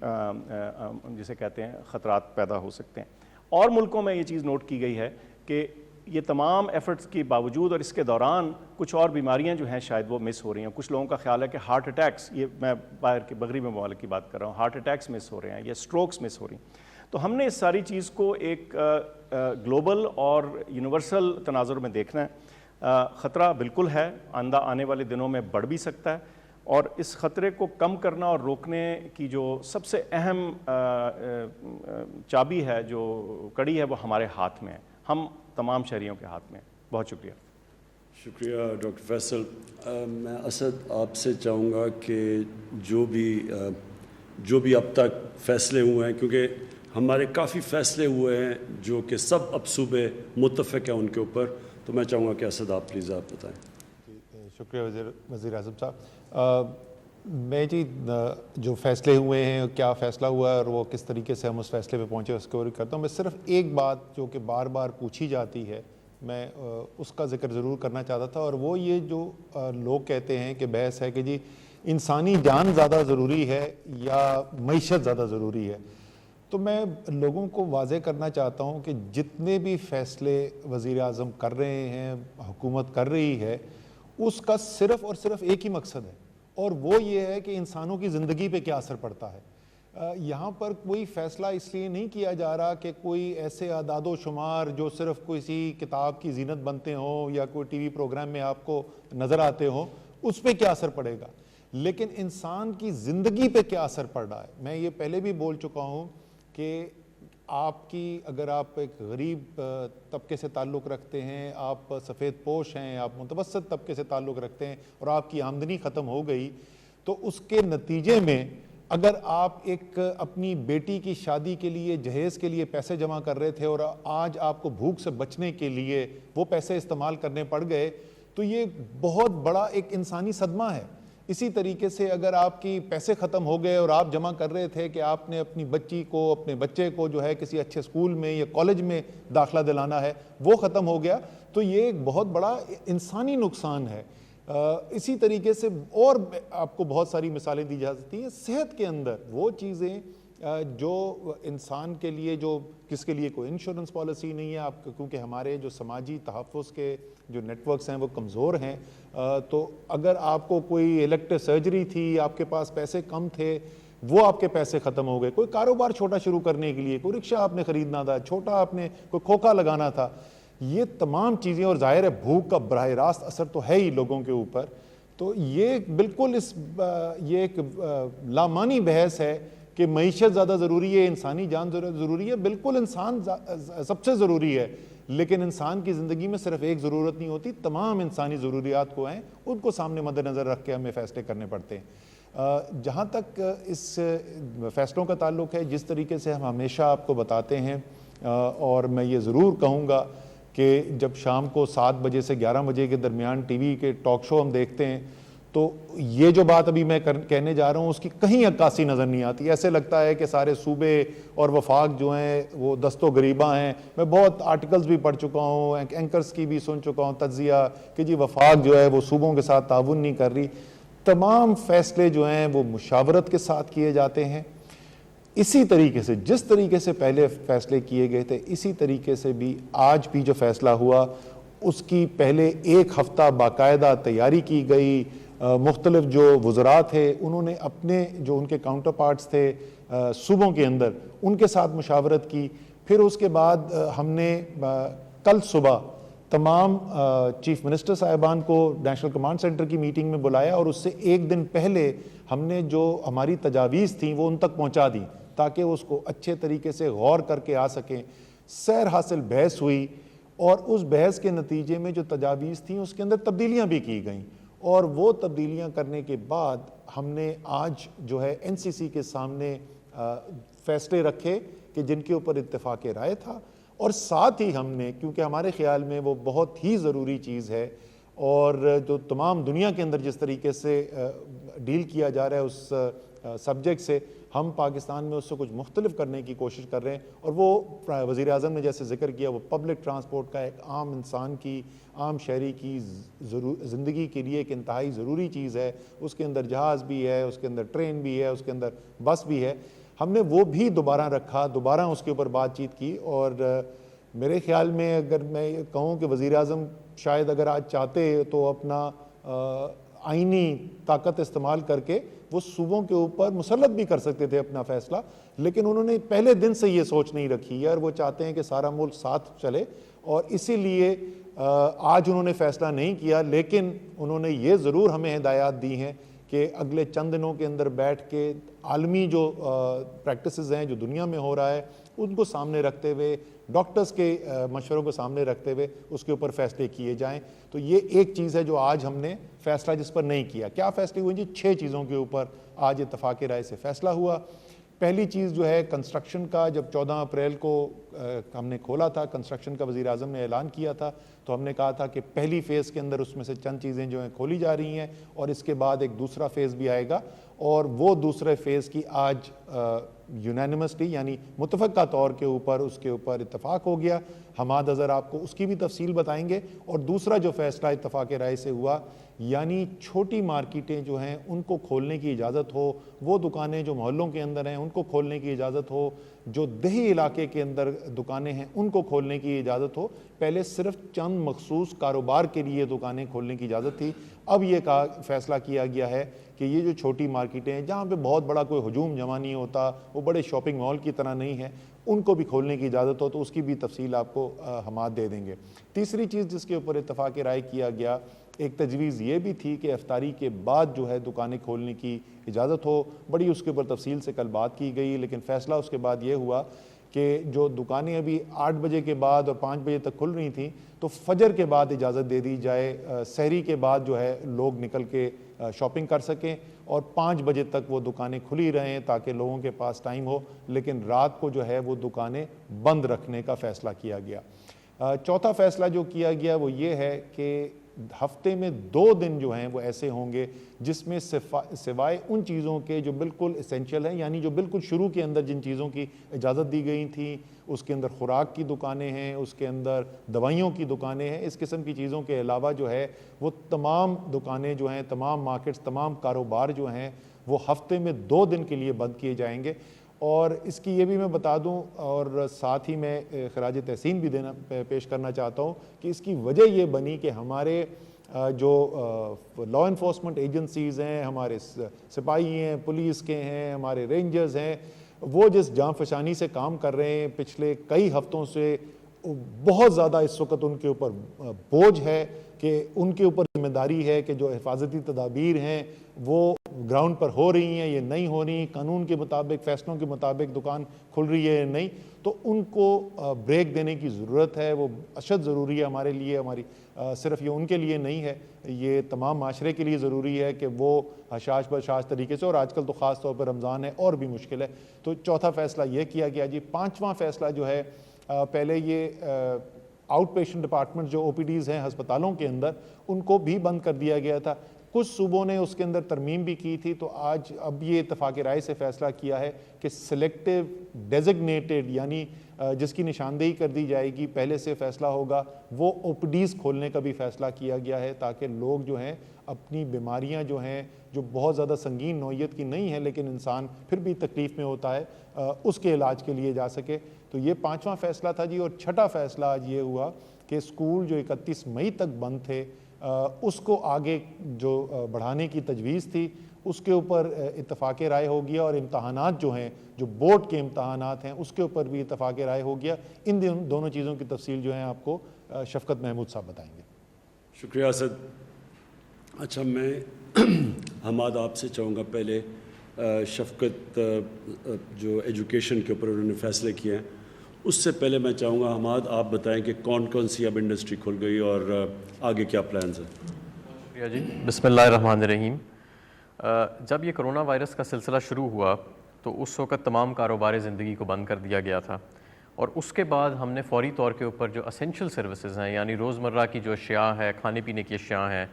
جسے کہتے ہیں خطرات پیدا ہو سکتے ہیں۔ اور ملکوں میں یہ چیز نوٹ کی گئی ہے کہ یہ تمام ایفرٹس کے باوجود اور اس کے دوران کچھ اور بیماریاں جو ہیں شاید وہ مس ہو رہی ہیں۔ کچھ لوگوں کا خیال ہے کہ ہارٹ اٹیکس، یہ میں باہر کے مغربی ممالک کی بات کر رہا ہوں، ہارٹ اٹیکس مس ہو رہے ہیں یا اسٹروکس مس ہو رہی ہیں۔ تو ہم نے اس ساری چیز کو ایک گلوبل اور یونیورسل تناظر میں دیکھنا ہے۔ خطرہ بالکل ہے، آنے والے دنوں میں بڑھ بھی سکتا ہے، اور اس خطرے کو کم کرنا اور روکنے کی جو سب سے اہم چابی ہے، جو کڑی ہے، وہ ہمارے ہاتھ میں ہے، ہم تمام شہریوں کے ہاتھ میں ہے۔ بہت شکریہ۔ شکریہ ڈاکٹر فیصل۔ میں اسد آپ سے چاہوں گا کہ جو بھی اب تک فیصلے ہوئے ہیں، کیونکہ ہمارے کافی فیصلے ہوئے ہیں جو کہ سب اب صوبے متفق ہیں ان کے اوپر، تو میں چاہوں گا کہ اسد آپ پلیز آپ بتائیں۔ شکریہ وزیر اعظم صاحب۔ میں جی جو فیصلے ہوئے ہیں، کیا فیصلہ ہوا ہے اور وہ کس طریقے سے ہم اس فیصلے پہ پہنچے اس کو کرتا ہوں۔ میں صرف ایک بات جو کہ بار بار پوچھی جاتی ہے میں اس کا ذکر ضرور کرنا چاہتا تھا، اور وہ یہ جو لوگ کہتے ہیں کہ بحث ہے کہ جی انسانی جان زیادہ ضروری ہے یا معیشت زیادہ ضروری ہے، تو میں لوگوں کو واضح کرنا چاہتا ہوں کہ جتنے بھی فیصلے وزیر اعظم کر رہے ہیں، حکومت کر رہی ہے، اس کا صرف اور صرف ایک ہی مقصد ہے، اور وہ یہ ہے کہ انسانوں کی زندگی پہ کیا اثر پڑتا ہے۔ یہاں پر کوئی فیصلہ اس لیے نہیں کیا جا رہا کہ کوئی ایسے اعداد و شمار جو صرف کسی کتاب کی زینت بنتے ہوں یا کوئی ٹی وی پروگرام میں آپ کو نظر آتے ہوں، اس پہ کیا اثر پڑے گا، لیکن انسان کی زندگی پہ کیا اثر پڑ رہا ہے۔ میں یہ پہلے بھی بول چکا ہوں کہ آپ کی اگر آپ ایک غریب طبقے سے تعلق رکھتے ہیں، آپ سفید پوش ہیں، آپ متوسط طبقے سے تعلق رکھتے ہیں اور آپ کی آمدنی ختم ہو گئی، تو اس کے نتیجے میں اگر آپ ایک اپنی بیٹی کی شادی کے لیے جہیز کے لیے پیسے جمع کر رہے تھے اور آج آپ کو بھوک سے بچنے کے لیے وہ پیسے استعمال کرنے پڑ گئے، تو یہ بہت بڑا ایک انسانی صدمہ ہے۔ اسی طریقے سے اگر آپ کی پیسے ختم ہو گئے اور آپ جمع کر رہے تھے کہ آپ نے اپنی بچی کو، اپنے بچے کو جو ہے کسی اچھے اسکول میں یا کالج میں داخلہ دلانا ہے، وہ ختم ہو گیا، تو یہ ایک بہت بڑا انسانی نقصان ہے۔ اسی طریقے سے اور آپ کو بہت ساری مثالیں دی جا سکتی ہیں۔ صحت کے اندر وہ چیزیں جو انسان کے لیے، جو کس کے لیے کوئی انشورنس پالیسی نہیں ہے، آپ کیونکہ ہمارے جو سماجی تحفظ کے جو نیٹ ورکس ہیں وہ کمزور ہیں، تو اگر آپ کو کوئی الیکٹو سرجری تھی، آپ کے پاس پیسے کم تھے، وہ آپ کے پیسے ختم ہو گئے، کوئی کاروبار چھوٹا شروع کرنے کے لیے، کوئی رکشہ آپ نے خریدنا تھا، چھوٹا آپ نے کوئی کھوکھا لگانا تھا، یہ تمام چیزیں، اور ظاہر ہے بھوک کا براہ راست اثر تو ہے ہی لوگوں کے اوپر، تو یہ بالکل یہ ایک لامانی بحث ہے کہ معیشت زیادہ ضروری ہے، انسانی جان ضروری ہے۔ بالکل انسان سب سے ضروری ہے، لیکن انسان کی زندگی میں صرف ایک ضرورت نہیں ہوتی، تمام انسانی ضروریات کو ہیں، ان کو سامنے مد نظر رکھ کے ہمیں فیصلے کرنے پڑتے ہیں۔ جہاں تک اس فیصلوں کا تعلق ہے، جس طریقے سے ہم ہمیشہ آپ کو بتاتے ہیں، اور میں یہ ضرور کہوں گا کہ جب شام کو 7 بجے سے 11 بجے کے درمیان ٹی وی کے ٹاک شو ہم دیکھتے ہیں، تو یہ جو بات ابھی میں کہنے جا رہا ہوں اس کی کہیں عکاسی نظر نہیں آتی۔ ایسے لگتا ہے کہ سارے صوبے اور وفاق جو ہیں وہ دست و گریباں ہیں۔ میں بہت آرٹیکلز بھی پڑھ چکا ہوں، اینکرز کی بھی سن چکا ہوں تجزیہ کہ جی وفاق جو ہے وہ صوبوں کے ساتھ تعاون نہیں کر رہی۔ تمام فیصلے جو ہیں وہ مشاورت کے ساتھ کیے جاتے ہیں۔ اسی طریقے سے جس طریقے سے پہلے فیصلے کیے گئے تھے، اسی طریقے سے بھی آج بھی جو فیصلہ ہوا اس کی پہلے 1 ہفتہ باقاعدہ تیاری کی گئی۔ مختلف جو وزراء تھے انہوں نے اپنے جو ان کے کاؤنٹر پارٹس تھے صوبوں کے اندر ان کے ساتھ مشاورت کی۔ پھر اس کے بعد ہم نے کل صبح تمام چیف منسٹر صاحبان کو نیشنل کمانڈ سینٹر کی میٹنگ میں بلایا، اور اس سے 1 دن پہلے ہم نے جو ہماری تجاویز تھیں وہ ان تک پہنچا دیں تاکہ اس کو اچھے طریقے سے غور کر کے آ سکیں۔ سیر حاصل بحث ہوئی، اور اس بحث کے نتیجے میں جو تجاویز تھیں اس کے اندر تبدیلیاں بھی کی گئیں، اور وہ تبدیلیاں کرنے کے بعد ہم نے آج جو ہے این سی سی کے سامنے فیصلے رکھے کہ جن کے اوپر اتفاق رائے تھا، اور ساتھ ہی ہم نے، کیونکہ ہمارے خیال میں وہ بہت ہی ضروری چیز ہے، اور جو تمام دنیا کے اندر جس طریقے سے ڈیل کیا جا رہا ہے اس سبجیکٹ سے، ہم پاکستان میں اس سے کچھ مختلف کرنے کی کوشش کر رہے ہیں، اور وہ وزیر اعظم نے جیسے ذکر کیا، وہ پبلک ٹرانسپورٹ کا ایک عام انسان کی، عام شہری کی زندگی کے لیے ایک انتہائی ضروری چیز ہے۔ اس کے اندر جہاز بھی ہے، اس کے اندر ٹرین بھی ہے، اس کے اندر بس بھی ہے۔ ہم نے وہ بھی دوبارہ رکھا، دوبارہ اس کے اوپر بات چیت کی، اور میرے خیال میں اگر میں کہوں کہ وزیر اعظم شاید اگر آج چاہتے تو اپنا آئینی طاقت استعمال کر کے وہ صوبوں کے اوپر مسلط بھی کر سکتے تھے اپنا فیصلہ، لیکن انہوں نے پہلے دن سے یہ سوچ نہیں رکھی ہے، اور وہ چاہتے ہیں کہ سارا ملک ساتھ چلے، اور اسی لیے آج انہوں نے فیصلہ نہیں کیا، لیکن انہوں نے یہ ضرور ہمیں ہدایات دی ہیں کہ اگلے چند دنوں کے اندر بیٹھ کے عالمی جو پریکٹسز ہیں جو دنیا میں ہو رہا ہے ان کو سامنے رکھتے ہوئے، ڈاکٹرز کے مشوروں کو سامنے رکھتے ہوئے اس کے اوپر فیصلے کیے جائیں۔ تو یہ ایک چیز ہے جو آج ہم نے فیصلہ جس پر نہیں کیا۔ کیا فیصلے ہوئے جی؟ 6 چیزوں کے اوپر آج اتفاق رائے سے فیصلہ ہوا۔ پہلی چیز جو ہے کنسٹرکشن کا، جب 14 اپریل کو ہم نے کھولا تھا، کنسٹرکشن کا وزیر اعظم نے اعلان کیا تھا، تو ہم نے کہا تھا کہ پہلی فیز کے اندر اس میں سے چند چیزیں جو ہیں کھولی جا رہی ہیں، اور اس کے بعد ایک دوسرا فیز بھی آئے گا، اور وہ دوسرے فیز کی آج یونینمسلی یعنی متفقہ طور کے اوپر اس کے اوپر اتفاق ہو گیا. حماد اظہر آپ کو اس کی بھی تفصیل بتائیں گے. اور دوسرا جو فیصلہ اتفاق رائے سے ہوا یعنی چھوٹی مارکیٹیں جو ہیں ان کو کھولنے کی اجازت ہو, وہ دکانیں جو محلوں کے اندر ہیں ان کو کھولنے کی اجازت ہو, جو دیہی علاقے کے اندر دکانیں ہیں ان کو کھولنے کی اجازت ہو. پہلے صرف چند مخصوص کاروبار کے لیے دکانیں کھولنے کی اجازت تھی. اب یہ فیصلہ کیا گیا ہے کہ یہ جو چھوٹی مارکیٹیں ہیں جہاں پہ بہت بڑا کوئی ہجوم جمع نہیں ہوتا, وہ بڑے شاپنگ مال کی طرح نہیں ہے, ان کو بھی کھولنے کی اجازت ہو. تو اس کی بھی تفصیل آپ کو حماد دے دیں گے. تیسری چیز جس کے اوپر اتفاق رائے کیا گیا, ایک تجویز یہ بھی تھی کہ افطاری کے بعد جو ہے دکانیں کھولنے کی اجازت ہو. بڑی اس کے اوپر تفصیل سے کل بات کی گئی, لیکن فیصلہ اس کے بعد یہ ہوا کہ جو دکانیں ابھی 8 بجے کے بعد اور 5 بجے تک کھل رہی تھیں تو فجر کے بعد اجازت دے دی جائے, سحری کے بعد جو ہے لوگ نکل کے شاپنگ کر سکیں, اور 5 بجے تک وہ دکانیں کھلی رہیں تاکہ لوگوں کے پاس ٹائم ہو, لیکن رات کو جو ہے وہ دکانیں بند رکھنے کا فیصلہ کیا گیا. چوتھا فیصلہ جو کیا گیا وہ یہ ہے کہ ہفتے میں 2 دن جو ہیں وہ ایسے ہوں گے جس میں سوائے ان چیزوں کے جو بالکل اسینشیل ہیں, یعنی جو بالکل شروع کے اندر جن چیزوں کی اجازت دی گئی تھی, اس کے اندر خوراک کی دکانیں ہیں, اس کے اندر دوائیوں کی دکانیں ہیں, اس قسم کی چیزوں کے علاوہ جو ہے وہ تمام دکانیں جو ہیں, تمام مارکیٹس, تمام کاروبار جو ہیں وہ ہفتے میں 2 دن کے لیے بند کیے جائیں گے. اور اس کی یہ بھی میں بتا دوں اور ساتھ ہی میں خراج تحسین بھی پیش کرنا چاہتا ہوں کہ اس کی وجہ یہ بنی کہ ہمارے جو لا انفورسمنٹ ایجنسیز ہیں, ہمارے سپاہی ہیں, پولیس کے ہیں, ہمارے رینجرز ہیں, وہ جس جاں فشانی سے کام کر رہے ہیں پچھلے کئی ہفتوں سے, بہت زیادہ اس وقت ان کے اوپر بوجھ ہے کہ ان کے اوپر ذمہ داری ہے کہ جو حفاظتی تدابیر ہیں وہ گراؤنڈ پر ہو رہی ہیں, یہ نہیں ہو رہی, قانون کے مطابق, فیصلوں کے مطابق دکان کھل رہی ہے یا نہیں, تو ان کو بریک دینے کی ضرورت ہے. وہ اشد ضروری ہے ہمارے لیے, ہماری صرف یہ ان کے لیے نہیں ہے, یہ تمام معاشرے کے لیے ضروری ہے کہ وہ حشاش بشاش طریقے سے, اور آج کل تو خاص طور پر رمضان ہے اور بھی مشکل ہے. تو چوتھا فیصلہ یہ کیا گیا جی. پانچواں فیصلہ جو ہے, پہلے یہ آؤٹ پیشنٹ ڈپارٹمنٹ جو او پی ڈیز ہیں ہسپتالوں کے اندر, ان کو بھی بند کر دیا گیا تھا. کچھ صوبوں نے اس کے اندر ترمیم بھی کی تھی, تو آج اب یہ اتفاق رائے سے فیصلہ کیا ہے کہ سلیکٹیو ڈیزگنیٹڈ یعنی جس کی نشاندہی کر دی جائے گی, پہلے سے فیصلہ ہوگا, وہ او پی ڈیز کھولنے کا بھی فیصلہ کیا گیا ہے تاکہ لوگ جو ہیں اپنی بیماریاں جو ہیں جو بہت زیادہ سنگین نوعیت کی نہیں ہیں لیکن انسان پھر بھی تکلیف میں ہوتا ہے, اس کے علاج کے لیے جا سکے. تو یہ پانچواں فیصلہ تھا جی. اور چھٹا فیصلہ آج یہ ہوا کہ اسکول جو 31 مئی تک بند تھے اس کو آگے جو بڑھانے کی تجویز تھی اس کے اوپر اتفاق رائے ہو گیا, اور امتحانات جو ہیں, جو بورڈ کے امتحانات ہیں, اس کے اوپر بھی اتفاق رائے ہو گیا. ان دونوں چیزوں کی تفصیل جو ہے آپ کو شفقت محمود صاحب بتائیں گے. شکریہ اسد. اچھا, میں حماد آپ سے چاہوں گا پہلے شفقت جو ایجوکیشن کے اوپر انہوں نے فیصلے کیے ہیں, اس سے پہلے میں چاہوں گا حماد آپ بتائیں کہ کون کون سی اب انڈسٹری کھل گئی اور آگے کیا پلانز ہیں. شکریہ جی. بسم اللہ الرحمن الرحیم. جب یہ کرونا وائرس کا سلسلہ شروع ہوا تو اس وقت تمام کاروبار زندگی کو بند کر دیا گیا تھا, اور اس کے بعد ہم نے فوری طور کے اوپر جو اسینشیل سروسز ہیں, یعنی روزمرہ کی جو اشیاء ہے, کھانے پینے کی اشیاء ہیں,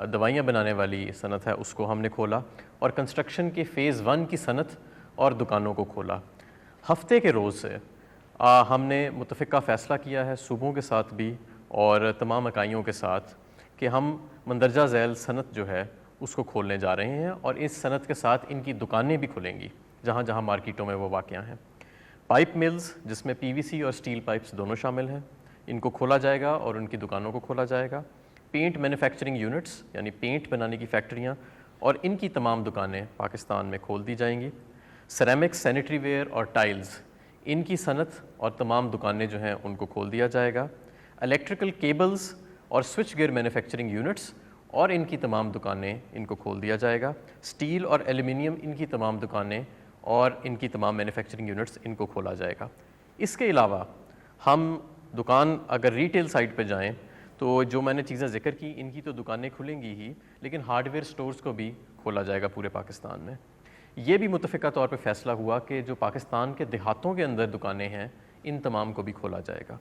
دوائیاں بنانے والی صنعت ہے, اس کو ہم نے کھولا, اور کنسٹرکشن کے فیز 1 کی صنعت اور دکانوں کو کھولا. ہفتے کے روز سے ہم نے متفقہ فیصلہ کیا ہے صوبوں کے ساتھ بھی اور تمام اکائیوں کے ساتھ کہ ہم مندرجہ ذیل صنعت جو ہے اس کو کھولنے جا رہے ہیں, اور اس صنعت کے ساتھ ان کی دکانیں بھی کھلیں گی جہاں جہاں مارکیٹوں میں وہ واقع ہیں. پائپ ملز جس میں پی وی سی اور سٹیل پائپس دونوں شامل ہیں, ان کو کھولا جائے گا اور ان کی دکانوں کو کھولا جائے گا. پینٹ مینوفیکچرنگ یونٹس یعنی پینٹ بنانے کی فیکٹریاں اور ان کی تمام دکانیں پاکستان میں کھول دی جائیں گی. سیرامکس, سینیٹری ویئر اور ٹائلز, ان کی صنعت اور تمام دکانیں جو ہیں ان کو کھول دیا جائے گا. الیکٹریکل کیبلز اور سوئچ گیئر مینوفیکچرنگ یونٹس اور ان کی تمام دکانیں ان کو کھول دیا جائے گا. اسٹیل اور ایلومینیم, ان کی تمام دکانیں اور ان کی تمام مینوفیکچرنگ یونٹس ان کو کھولا جائے گا. اس کے علاوہ ہم دکان اگر ریٹیل سائٹ پہ جائیں تو جو میں نے چیزیں ذکر کی ان کی تو دکانیں کھلیں گی ہی, لیکن ہارڈ ویئر سٹورز کو بھی کھولا جائے گا پورے پاکستان میں. یہ بھی متفقہ طور پہ فیصلہ ہوا کہ جو پاکستان کے دیہاتوں کے اندر دکانیں ہیں ان تمام کو بھی کھولا جائے گا.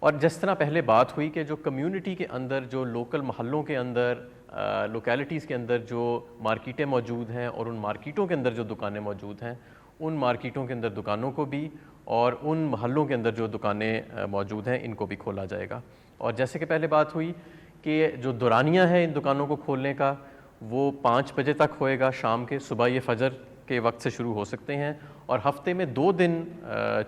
اور جس طرح پہلے بات ہوئی کہ جو کمیونٹی کے اندر، جو لوکل محلوں کے اندر، لوکیلٹیز کے اندر جو مارکیٹیں موجود ہیں اور ان مارکیٹوں کے اندر جو دکانیں موجود ہیں، ان مارکیٹوں کے اندر دکانوں کو بھی اور ان محلوں کے اندر جو دکانیں موجود ہیں ان کو بھی کھولا جائے گا. اور جیسے کہ پہلے بات ہوئی کہ جو دورانیہ ہے ان دکانوں کو کھولنے کا وہ 5 بجے تک ہوئے گا شام کے، صبح یہ فجر کے وقت سے شروع ہو سکتے ہیں، اور ہفتے میں 2 دن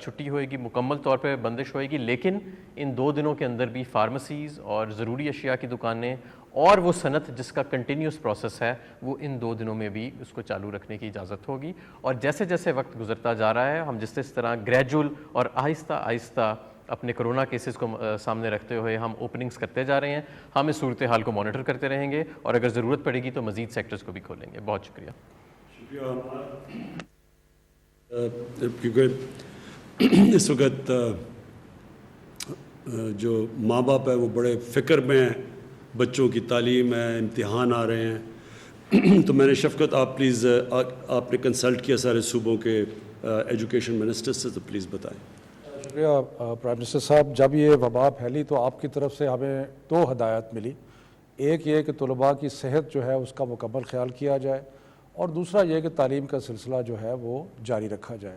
چھٹی ہوئے گی، مکمل طور پہ بندش ہوئے گی، لیکن ان 2 دنوں کے اندر بھی فارمیسیز اور ضروری اشیاء کی دکانیں اور وہ صنعت جس کا کنٹینیوس پروسیس ہے وہ ان 2 دنوں میں بھی اس کو چالو رکھنے کی اجازت ہوگی. اور جیسے جیسے وقت گزرتا جا رہا ہے ہم جس طرح گریجول اور آہستہ آہستہ اپنے کرونا کیسز کو سامنے رکھتے ہوئے ہم اوپننگز کرتے جا رہے ہیں، ہم اس صورتحال کو مانیٹر کرتے رہیں گے اور اگر ضرورت پڑے گی تو مزید سیکٹرز کو بھی کھولیں گے. بہت شکریہ. کیونکہ اس وقت جو ماں باپ ہے وہ بڑے فکر میں ہیں، بچوں کی تعلیم ہے، امتحان آ رہے ہیں، تو میں نے شفقت آپ پلیز آپ نے کنسلٹ کیا سارے صوبوں کے ایجوکیشن منسٹر سے، تو پلیز بتائیں. شکریہ پرائم منسٹر صاحب. جب یہ وبا پھیلی تو آپ کی طرف سے ہمیں 2 ہدایات ملی. ایک یہ کہ طلباء کی صحت جو ہے اس کا مکمل خیال کیا جائے، اور دوسرا یہ کہ تعلیم کا سلسلہ جو ہے وہ جاری رکھا جائے.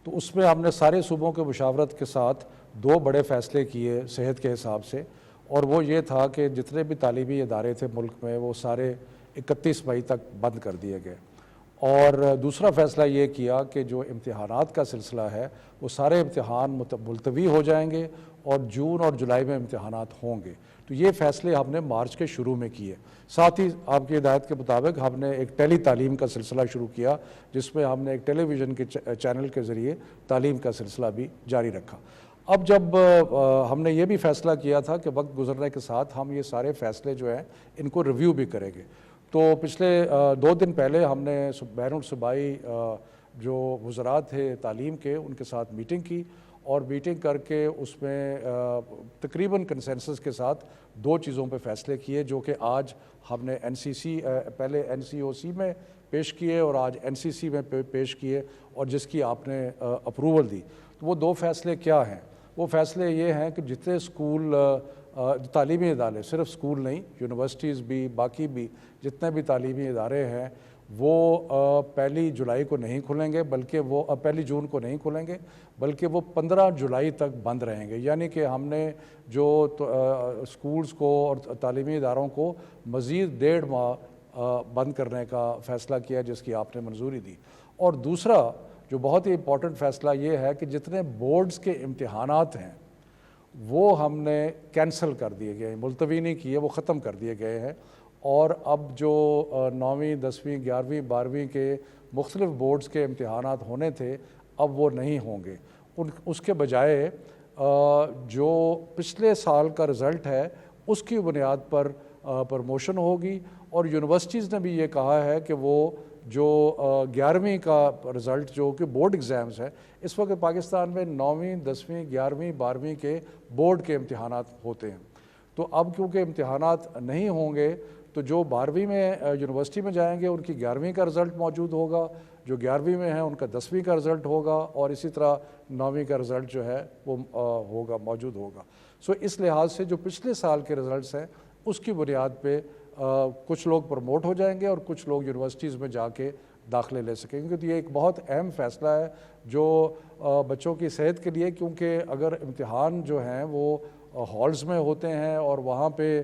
تو اس میں ہم نے سارے صوبوں کے مشاورت کے ساتھ 2 بڑے فیصلے کیے صحت کے حساب سے، اور وہ یہ تھا کہ جتنے بھی تعلیمی ادارے تھے ملک میں وہ سارے 31 مئی تک بند کر دیے گئے. اور دوسرا فیصلہ یہ کیا کہ جو امتحانات کا سلسلہ ہے وہ سارے امتحان ملتوی ہو جائیں گے اور جون اور جولائی میں امتحانات ہوں گے. تو یہ فیصلے ہم نے مارچ کے شروع میں کیے. ساتھ ہی آپ کی ہدایت کے مطابق ہم نے ایک ٹیلی تعلیم کا سلسلہ شروع کیا، جس میں ہم نے ایک ٹیلی ویژن کے چینل کے ذریعے تعلیم کا سلسلہ بھی جاری رکھا. اب جب ہم نے یہ بھی فیصلہ کیا تھا کہ وقت گزرنے کے ساتھ ہم یہ سارے فیصلے جو ہیں ان کو ریویو بھی کریں گے، تو پچھلے 2 دن پہلے ہم نے بین الصوبائی جو وزراء تھے تعلیم کے ان کے ساتھ میٹنگ کی، اور میٹنگ کر کے اس میں تقریباً کنسنسس کے ساتھ 2 چیزوں پہ فیصلے کیے، جو کہ آج ہم نے پہلے NCOC میں پیش کیے اور آج NCC میں پیش کیے، اور جس کی آپ نے اپروول دی. تو وہ 2 فیصلے کیا ہیں؟ وہ فیصلے یہ ہیں کہ جتنے اسکول تعلیمی ادارے، صرف اسکول نہیں، یونیورسٹیز بھی، باقی بھی جتنے بھی تعلیمی ادارے ہیں وہ 1 جولائی کو نہیں کھلیں گے، بلکہ وہ 1 جون کو نہیں کھلیں گے، بلکہ وہ 15 جولائی تک بند رہیں گے. یعنی کہ ہم نے جو اسکولز کو اور تعلیمی اداروں کو مزید 1.5 ماہ بند کرنے کا فیصلہ کیا، جس کی آپ نے منظوری دی. اور دوسرا جو بہت ہی امپورٹنٹ فیصلہ یہ ہے کہ جتنے بورڈز کے امتحانات ہیں وہ ہم نے کینسل کر دیے گئے ہیں، ملتوی نہیں کیے، وہ ختم کر دیے گئے ہیں. اور اب جو 9ویں 10ویں 11ویں 12ویں کے مختلف بورڈز کے امتحانات ہونے تھے اب وہ نہیں ہوں گے. اس کے بجائے جو پچھلے سال کا رزلٹ ہے اس کی بنیاد پر پروموشن ہوگی. اور یونیورسٹیز نے بھی یہ کہا ہے کہ وہ جو 11ویں کا رزلٹ جو کہ بورڈ ایگزامز ہے، اس وقت پاکستان میں 9ویں 10ویں 11ویں 12ویں کے بورڈ کے امتحانات ہوتے ہیں. تو اب کیونکہ امتحانات نہیں ہوں گے تو جو 12ویں میں یونیورسٹی میں جائیں گے ان کی 11ویں کا رزلٹ موجود ہوگا، جو 11ویں میں ہیں ان کا 10ویں کا رزلٹ ہوگا، اور اسی طرح 9ویں کا رزلٹ جو ہے وہ موجود ہوگا. سو اس لحاظ سے جو پچھلے سال کے رزلٹس ہیں اس کی بنیاد پہ کچھ لوگ پروموٹ ہو جائیں گے اور کچھ لوگ یونیورسٹیز میں جا کے داخلے لے سکیں گے. تو یہ ایک بہت اہم فیصلہ ہے جو بچوں کی صحت کے لیے، کیونکہ اگر امتحان جو ہیں وہ ہالز میں ہوتے ہیں اور وہاں پہ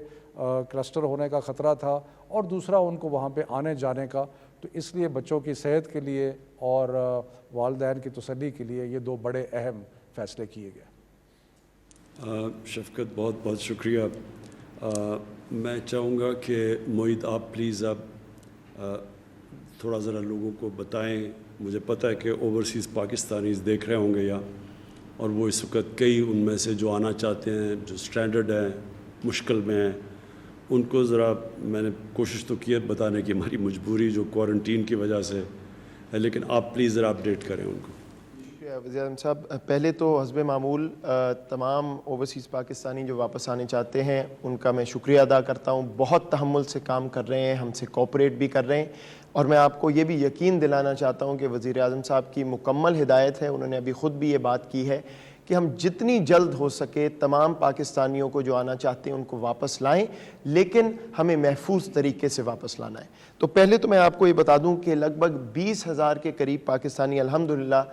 کلسٹر ہونے کا خطرہ تھا، اور دوسرا ان کو وہاں پہ آنے جانے کا، تو اس لیے بچوں کی صحت کے لیے اور والدین کی تسلی کے لیے یہ 2 بڑے اہم فیصلے کیے گئے. شفقت بہت بہت شکریہ. میں چاہوں گا کہ معید آپ پلیز اب تھوڑا ذرا لوگوں کو بتائیں. مجھے پتہ ہے کہ اوورسیز پاکستانیز دیکھ رہے ہوں گے اور وہ اس وقت کئی ان میں سے جو آنا چاہتے ہیں، جو سٹینڈرڈ ہیں، مشکل میں ہیں، ان کو ذرا میں نے کوشش تو کی ہے بتانے کی، ہماری مجبوری جو کوارنٹین کی وجہ سے ہے، لیکن آپ پلیز ذرا اپڈیٹ کریں ان کو. شکریہ وزیر اعظم صاحب. پہلے تو حسب معمول تمام اوورسیز پاکستانی جو واپس آنے چاہتے ہیں ان کا میں شکریہ ادا کرتا ہوں. بہت تحمل سے کام کر رہے ہیں، ہم سے کوآپریٹ بھی کر رہے ہیں، اور میں آپ کو یہ بھی یقین دلانا چاہتا ہوں کہ وزیر اعظم صاحب کی مکمل ہدایت ہے. انہوں نے ابھی خود بھی یہ بات کی ہے کہ ہم جتنی جلد ہو سکے تمام پاکستانیوں کو جو آنا چاہتے ہیں ان کو واپس لائیں، لیکن ہمیں محفوظ طریقے سے واپس لانا ہے۔ تو پہلے تو میں آپ کو یہ بتا دوں کہ لگ بھگ 20,000 کے قریب پاکستانی الحمدللہ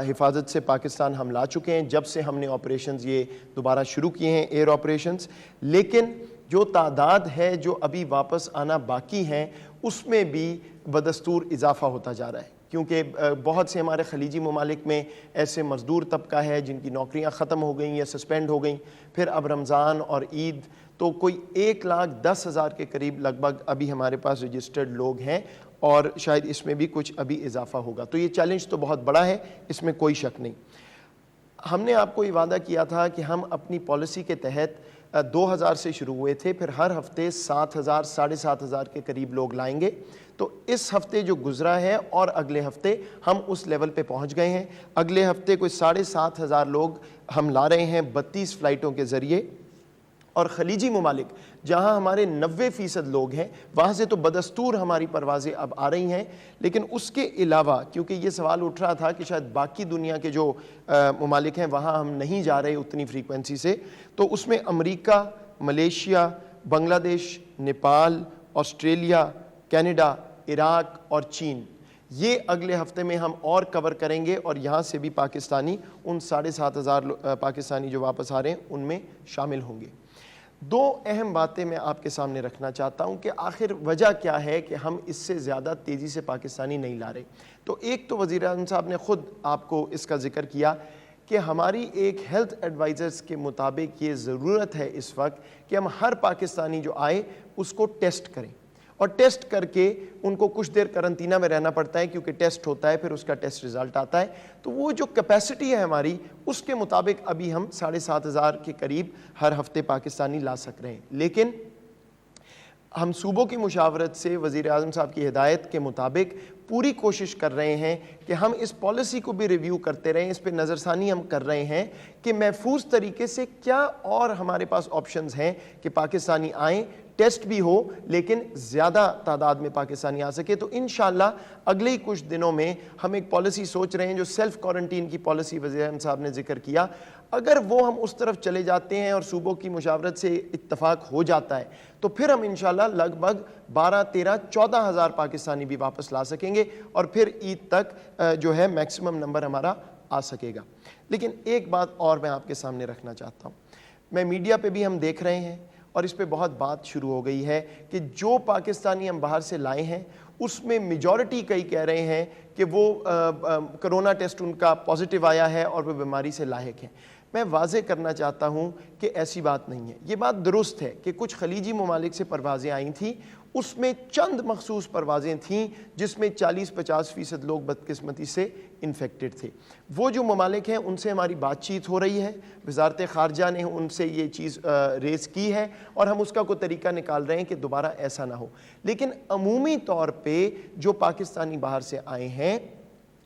حفاظت سے پاکستان ہم لا چکے ہیں جب سے ہم نے آپریشنز یہ دوبارہ شروع کیے ہیں، ایئر آپریشنز۔ لیکن جو تعداد ہے جو ابھی واپس آنا باقی ہیں اس میں بھی بدستور اضافہ ہوتا جا رہا ہے، کیونکہ بہت سے ہمارے خلیجی ممالک میں ایسے مزدور طبقہ ہے جن کی نوکریاں ختم ہو گئیں یا سسپینڈ ہو گئیں، پھر اب رمضان اور عید، تو کوئی 1,10,000 کے قریب لگ بھگ ابھی ہمارے پاس رجسٹرڈ لوگ ہیں، اور شاید اس میں بھی کچھ ابھی اضافہ ہوگا۔ تو یہ چیلنج تو بہت بڑا ہے، اس میں کوئی شک نہیں۔ ہم نے آپ کو یہ وعدہ کیا تھا کہ ہم اپنی پالیسی کے تحت 2,000 سے شروع ہوئے تھے، پھر ہر ہفتے 7,000 7,500 کے قریب لوگ لائیں گے۔ تو اس ہفتے جو گزرا ہے اور اگلے ہفتے ہم اس لیول پہ پہنچ گئے ہیں۔ اگلے ہفتے کوئی 7,500 لوگ ہم لا رہے ہیں 32 فلائٹوں کے ذریعے، اور خلیجی ممالک جہاں ہمارے 90% لوگ ہیں وہاں سے تو بدستور ہماری پروازیں اب آ رہی ہیں، لیکن اس کے علاوہ کیونکہ یہ سوال اٹھ رہا تھا کہ شاید باقی دنیا کے جو ممالک ہیں وہاں ہم نہیں جا رہے اتنی فریکوینسی سے، تو اس میں امریکہ، ملیشیا، بنگلہ دیش، نیپال، آسٹریلیا، کینیڈا، عراق اور چین، یہ اگلے ہفتے میں ہم اور کور کریں گے، اور یہاں سے بھی پاکستانی ان 7,500 پاکستانی جو واپس آ رہے ہیں ان میں شامل ہوں گے۔ دو اہم باتیں میں آپ کے سامنے رکھنا چاہتا ہوں کہ آخر وجہ کیا ہے کہ ہم اس سے زیادہ تیزی سے پاکستانی نہیں لا رہے۔ تو ایک تو وزیر اعظم صاحب نے خود آپ کو اس کا ذکر کیا کہ ہماری ایک ہیلتھ ایڈوائزرز کے مطابق یہ ضرورت ہے اس وقت کہ ہم ہر پاکستانی جو آئے اس کو ٹیسٹ کریں، اور ٹیسٹ کر کے ان کو کچھ دیر کرنٹینہ میں رہنا پڑتا ہے کیونکہ ٹیسٹ ہوتا ہے، پھر اس کا ٹیسٹ ریزلٹ آتا ہے۔ تو وہ جو کیپیسٹی ہے ہماری اس کے مطابق ابھی ہم 7,500 کے قریب ہر ہفتے پاکستانی لا سک رہے ہیں، لیکن ہم صوبوں کی مشاورت سے وزیر اعظم صاحب کی ہدایت کے مطابق پوری کوشش کر رہے ہیں کہ ہم اس پالیسی کو بھی ریویو کرتے رہیں، اس پہ نظر ثانی ہم کر رہے ہیں کہ محفوظ طریقے سے کیا اور ہمارے پاس آپشنز ہیں کہ پاکستانی آئیں، ٹیسٹ بھی ہو لیکن زیادہ تعداد میں پاکستانی آ سکے۔ تو انشاءاللہ اگلے ہی کچھ دنوں میں ہم ایک پالیسی سوچ رہے ہیں جو سیلف کوارنٹین کی پالیسی وزیر اعظم صاحب نے ذکر کیا، اگر وہ ہم اس طرف چلے جاتے ہیں اور صوبوں کی مشاورت سے اتفاق ہو جاتا ہے تو پھر ہم انشاءاللہ لگ بھگ 12, 13, 14,000 پاکستانی بھی واپس لا سکیں گے، اور پھر عید تک جو ہے میکسیمم نمبر ہمارا آ سکے گا۔ لیکن ایک بات اور میں آپ کے سامنے رکھنا چاہتا ہوں، میں میڈیا پہ بھی ہم دیکھ رہے ہیں اور اس پہ بہت بات شروع ہو گئی ہے کہ جو پاکستانی ہم باہر سے لائے ہیں اس میں میجورٹی کئی کہہ رہے ہیں کہ وہ کرونا ٹیسٹ ان کا پازیٹیو آیا ہے اور وہ بیماری سے لاحق ہیں۔ میں واضح کرنا چاہتا ہوں کہ ایسی بات نہیں ہے۔ یہ بات درست ہے کہ کچھ خلیجی ممالک سے پروازیں آئی تھیں، اس میں چند مخصوص پروازیں تھیں جس میں 40-50% لوگ بدقسمتی سے انفیکٹڈ تھے۔ وہ جو ممالک ہیں ان سے ہماری بات چیت ہو رہی ہے، وزارت خارجہ نے ان سے یہ چیز ریز کی ہے اور ہم اس کا کوئی طریقہ نکال رہے ہیں کہ دوبارہ ایسا نہ ہو۔ لیکن عمومی طور پہ جو پاکستانی باہر سے آئے ہیں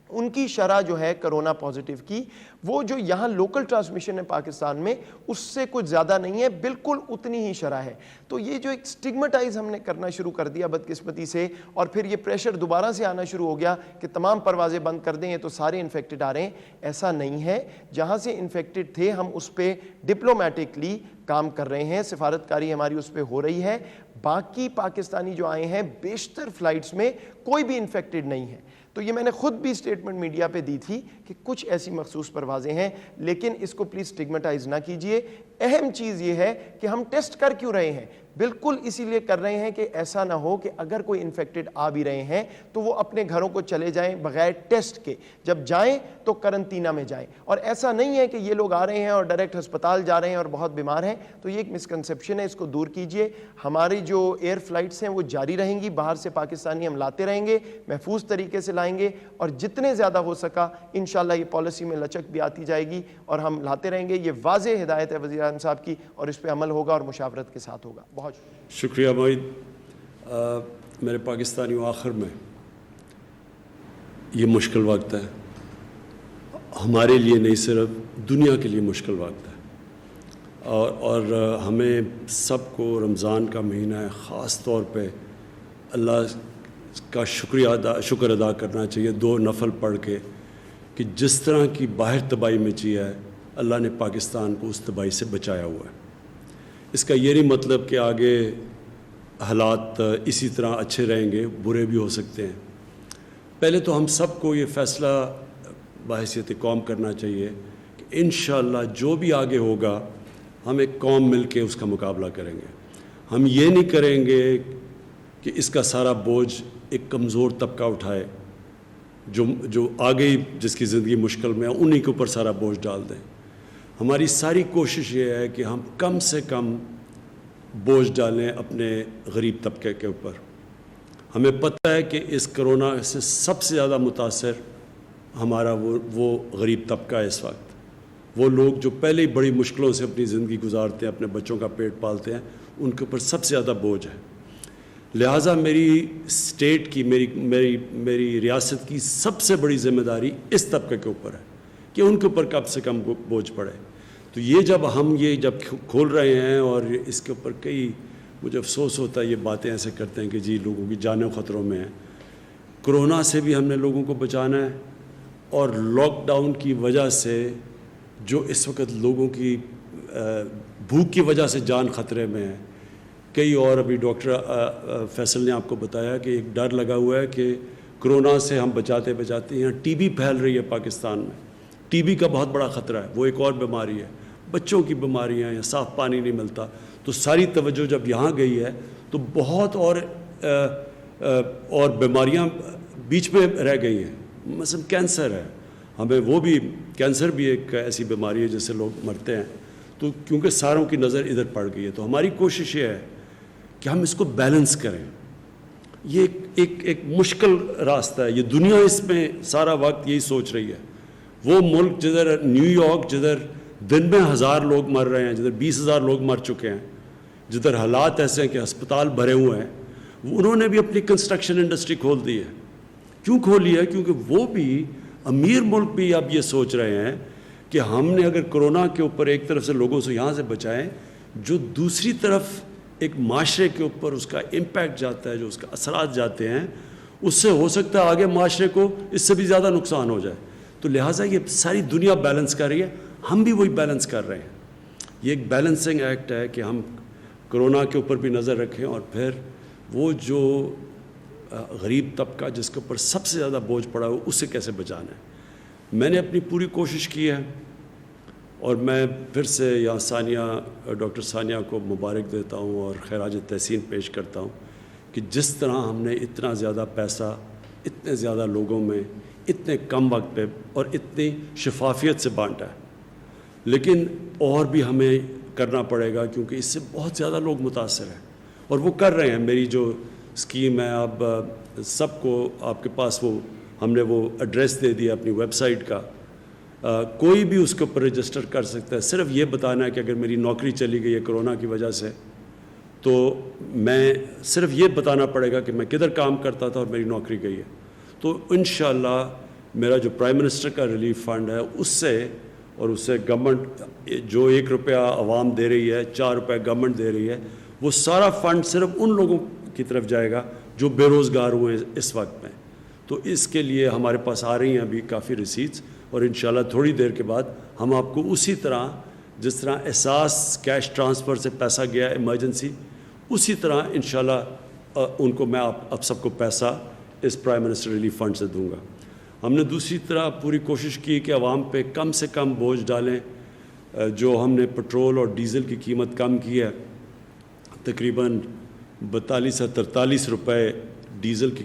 ان کی شرح جو ہے کرونا پازیٹیو کی، وہ جو یہاں لوکل ٹرانسمیشن ہے پاکستان میں اس سے کچھ زیادہ نہیں ہے، بالکل اتنی ہی شرح ہے۔ تو یہ جو ایک سٹگمیٹائز ہم نے کرنا شروع کر دیا بدقسمتی سے، اور پھر یہ پریشر دوبارہ سے آنا شروع ہو گیا کہ تمام پروازیں بند کر دیں، یہ تو سارے انفیکٹڈ آ رہے ہیں، ایسا نہیں ہے۔ جہاں سے انفیکٹڈ تھے ہم اس پہ ڈپلومیٹکلی کام کر رہے ہیں، سفارتکاری ہماری اس پہ ہو رہی ہے۔ باقی پاکستانی جو آئے ہیں بیشتر فلائٹس میں کوئی بھی انفیکٹڈ نہیں ہے۔ تو یہ میں نے خود بھی سٹیٹمنٹ میڈیا پہ دی تھی کہ کچھ ایسی مخصوص پروازیں ہیں، لیکن اس کو پلیز سٹگمیٹائز نہ کیجئے۔ اہم چیز یہ ہے کہ ہم ٹیسٹ کر کیوں رہے ہیں، بالکل اسی لیے کر رہے ہیں کہ ایسا نہ ہو کہ اگر کوئی انفیکٹڈ آ بھی رہے ہیں تو وہ اپنے گھروں کو چلے جائیں بغیر ٹیسٹ کے، جب جائیں تو کرنٹینہ میں جائیں۔ اور ایسا نہیں ہے کہ یہ لوگ آ رہے ہیں اور ڈائریکٹ ہسپتال جا رہے ہیں اور بہت بیمار ہیں، تو یہ ایک مسکنسیپشن ہے، اس کو دور کیجئے۔ ہماری جو ایئر فلائٹس ہیں وہ جاری رہیں گی، باہر سے پاکستانی ہم لاتے رہیں گے، محفوظ طریقے سے لائیں گے، اور جتنے زیادہ ہو سکا انشاءاللہ یہ پالیسی میں لچک بھی آتی جائے گی اور ہم لاتے رہیں گے۔ یہ واضح ہدایت ہے وزیر اعظم صاحب کی اور اس پہ عمل ہوگا اور مشاورت کے ساتھ ہوگا۔ بہت شکریہ معید۔ میرے پاکستانیوں، آخر میں یہ مشکل وقت ہے، ہمارے لیے نہیں صرف دنیا کے لیے مشکل وقت ہے، اور ہمیں سب کو رمضان کا مہینہ ہے، خاص طور پہ اللہ کا شکر ادا کرنا چاہیے 2 نفل پڑھ کے کہ جس طرح کی باہر تباہی مچی ہے اللہ نے پاکستان کو اس تباہی سے بچایا ہوا ہے۔ اس کا یہ نہیں مطلب کہ آگے حالات اسی طرح اچھے رہیں گے، برے بھی ہو سکتے ہیں۔ پہلے تو ہم سب کو یہ فیصلہ بحیثیت قوم کرنا چاہیے کہ انشاءاللہ جو بھی آگے ہوگا ہم ایک قوم مل کے اس کا مقابلہ کریں گے۔ ہم یہ نہیں کریں گے کہ اس کا سارا بوجھ ایک کمزور طبقہ اٹھائے، جو آگے جس کی زندگی مشکل میں ہے انہی کے اوپر سارا بوجھ ڈال دیں۔ ہماری ساری کوشش یہ ہے کہ ہم کم سے کم بوجھ ڈالیں اپنے غریب طبقے کے اوپر۔ ہمیں پتہ ہے کہ اس کرونا سے سب سے زیادہ متاثر ہمارا وہ غریب طبقہ ہے اس وقت، وہ لوگ جو پہلے ہی بڑی مشکلوں سے اپنی زندگی گزارتے ہیں، اپنے بچوں کا پیٹ پالتے ہیں، ان کے اوپر سب سے زیادہ بوجھ ہے۔ لہٰذا میری اسٹیٹ کی میری ریاست کی سب سے بڑی ذمہ داری اس طبقے کے اوپر ہے کہ ان کے اوپر کم سے کم بوجھ پڑے۔ تو یہ جب کھول رہے ہیں اور اس کے اوپر کئی مجھے افسوس ہوتا ہے یہ باتیں ایسے کرتے ہیں کہ جی لوگوں کی جانیں خطروں میں ہیں۔ کرونا سے بھی ہم نے لوگوں کو بچانا ہے، اور لاک ڈاؤن کی وجہ سے جو اس وقت لوگوں کی بھوک کی وجہ سے جان خطرے میں ہے، کئی اور ابھی ڈاکٹر فیصل نے آپ کو بتایا کہ ایک ڈر لگا ہوا ہے کہ کرونا سے ہم بچاتے یہاں ٹی بی پھیل رہی ہے پاکستان میں۔ ٹی بی کا بہت بڑا خطرہ ہے، وہ ایک اور بیماری ہے، بچوں کی بیماریاں ہیں، صاف پانی نہیں ملتا، تو ساری توجہ جب یہاں گئی ہے تو بہت اور بیماریاں بیچ میں رہ گئی ہیں۔ مثلا کینسر ہے، ہمیں وہ بھی کینسر بھی ایک ایسی بیماری ہے جس سے لوگ مرتے ہیں، تو کیونکہ ساروں کی نظر ادھر پڑ گئی ہے، تو ہماری کوشش یہ ہے کہ ہم اس کو بیلنس کریں۔ یہ ایک مشکل راستہ ہے، یہ دنیا اس میں سارا وقت یہی سوچ رہی ہے۔ وہ ملک جدھر نیو یارک جدھر دن میں 1000 لوگ مر رہے ہیں، جدھر 20,000 لوگ مر چکے ہیں، جدھر حالات ایسے ہیں کہ ہسپتال بھرے ہوئے ہیں، انہوں نے بھی اپنی کنسٹرکشن انڈسٹری کھول دی ہے۔ کیوں کھولی ہے؟ کیونکہ وہ بھی امیر ملک بھی اب یہ سوچ رہے ہیں کہ ہم نے اگر کرونا کے اوپر ایک طرف سے لوگوں سے یہاں سے بچائیں، جو دوسری طرف ایک معاشرے کے اوپر اس کا امپیکٹ جاتا ہے، جو اس کا اثرات جاتے ہیں، اس سے ہو سکتا ہے آگے معاشرے کو اس سے بھی زیادہ نقصان ہو جائے۔ تو لہٰذا یہ ساری دنیا بیلنس کر رہی ہے، ہم بھی وہی بیلنس کر رہے ہیں۔ یہ ایک بیلنسنگ ایکٹ ہے کہ ہم کرونا کے اوپر بھی نظر رکھیں، اور پھر وہ جو غریب طبقہ جس کے اوپر سب سے زیادہ بوجھ پڑا ہو اسے کیسے بچانا ہے۔ میں نے اپنی پوری کوشش کی ہے، اور میں پھر سے یہاں ڈاکٹر ثانیہ کو مبارک دیتا ہوں اور خراج تحسین پیش کرتا ہوں کہ جس طرح ہم نے اتنا زیادہ پیسہ اتنے زیادہ لوگوں میں اتنے کم وقت پہ اور اتنی شفافیت سے بانٹا ہے، لیکن اور بھی ہمیں کرنا پڑے گا کیونکہ اس سے بہت زیادہ لوگ متاثر ہیں، اور وہ کر رہے ہیں۔ میری جو اسکیم ہے اب سب کو آپ کے پاس ہم نے وہ ایڈریس دے دیا اپنی ویب سائٹ کا، کوئی بھی اس کے اوپر رجسٹر کر سکتا ہے۔ صرف یہ بتانا ہے کہ اگر میری نوکری چلی گئی ہے کرونا کی وجہ سے، تو میں صرف یہ بتانا پڑے گا کہ میں کدھر کام کرتا تھا اور میری نوکری گئی ہے، تو انشاءاللہ میرا جو پرائم منسٹر کا ریلیف فنڈ ہے اس سے گورنمنٹ جو 1 روپیہ عوام دے رہی ہے، 4 روپے گورنمنٹ دے رہی ہے، وہ سارا فنڈ صرف ان لوگوں کی طرف جائے گا جو بے روزگار ہوئے ہیں اس وقت میں۔ تو اس کے لیے ہمارے پاس آ رہی ہیں ابھی کافی ریسیٹس، اور انشاءاللہ تھوڑی دیر کے بعد ہم آپ کو اسی طرح جس طرح احساس کیش ٹرانسفر سے پیسہ گیا ایمرجنسی، اسی طرح انشاءاللہ ان کو میں آپ سب کو پیسہ اس پرائم منسٹر ریلیف فنڈ سے دوں گا۔ ہم نے دوسری طرح پوری کوشش کی کہ عوام پہ کم سے کم بوجھ ڈالیں۔ جو ہم نے پٹرول اور ڈیزل کی قیمت کم کی ہے، تقریباً 42 سے 43 روپے ڈیزل کی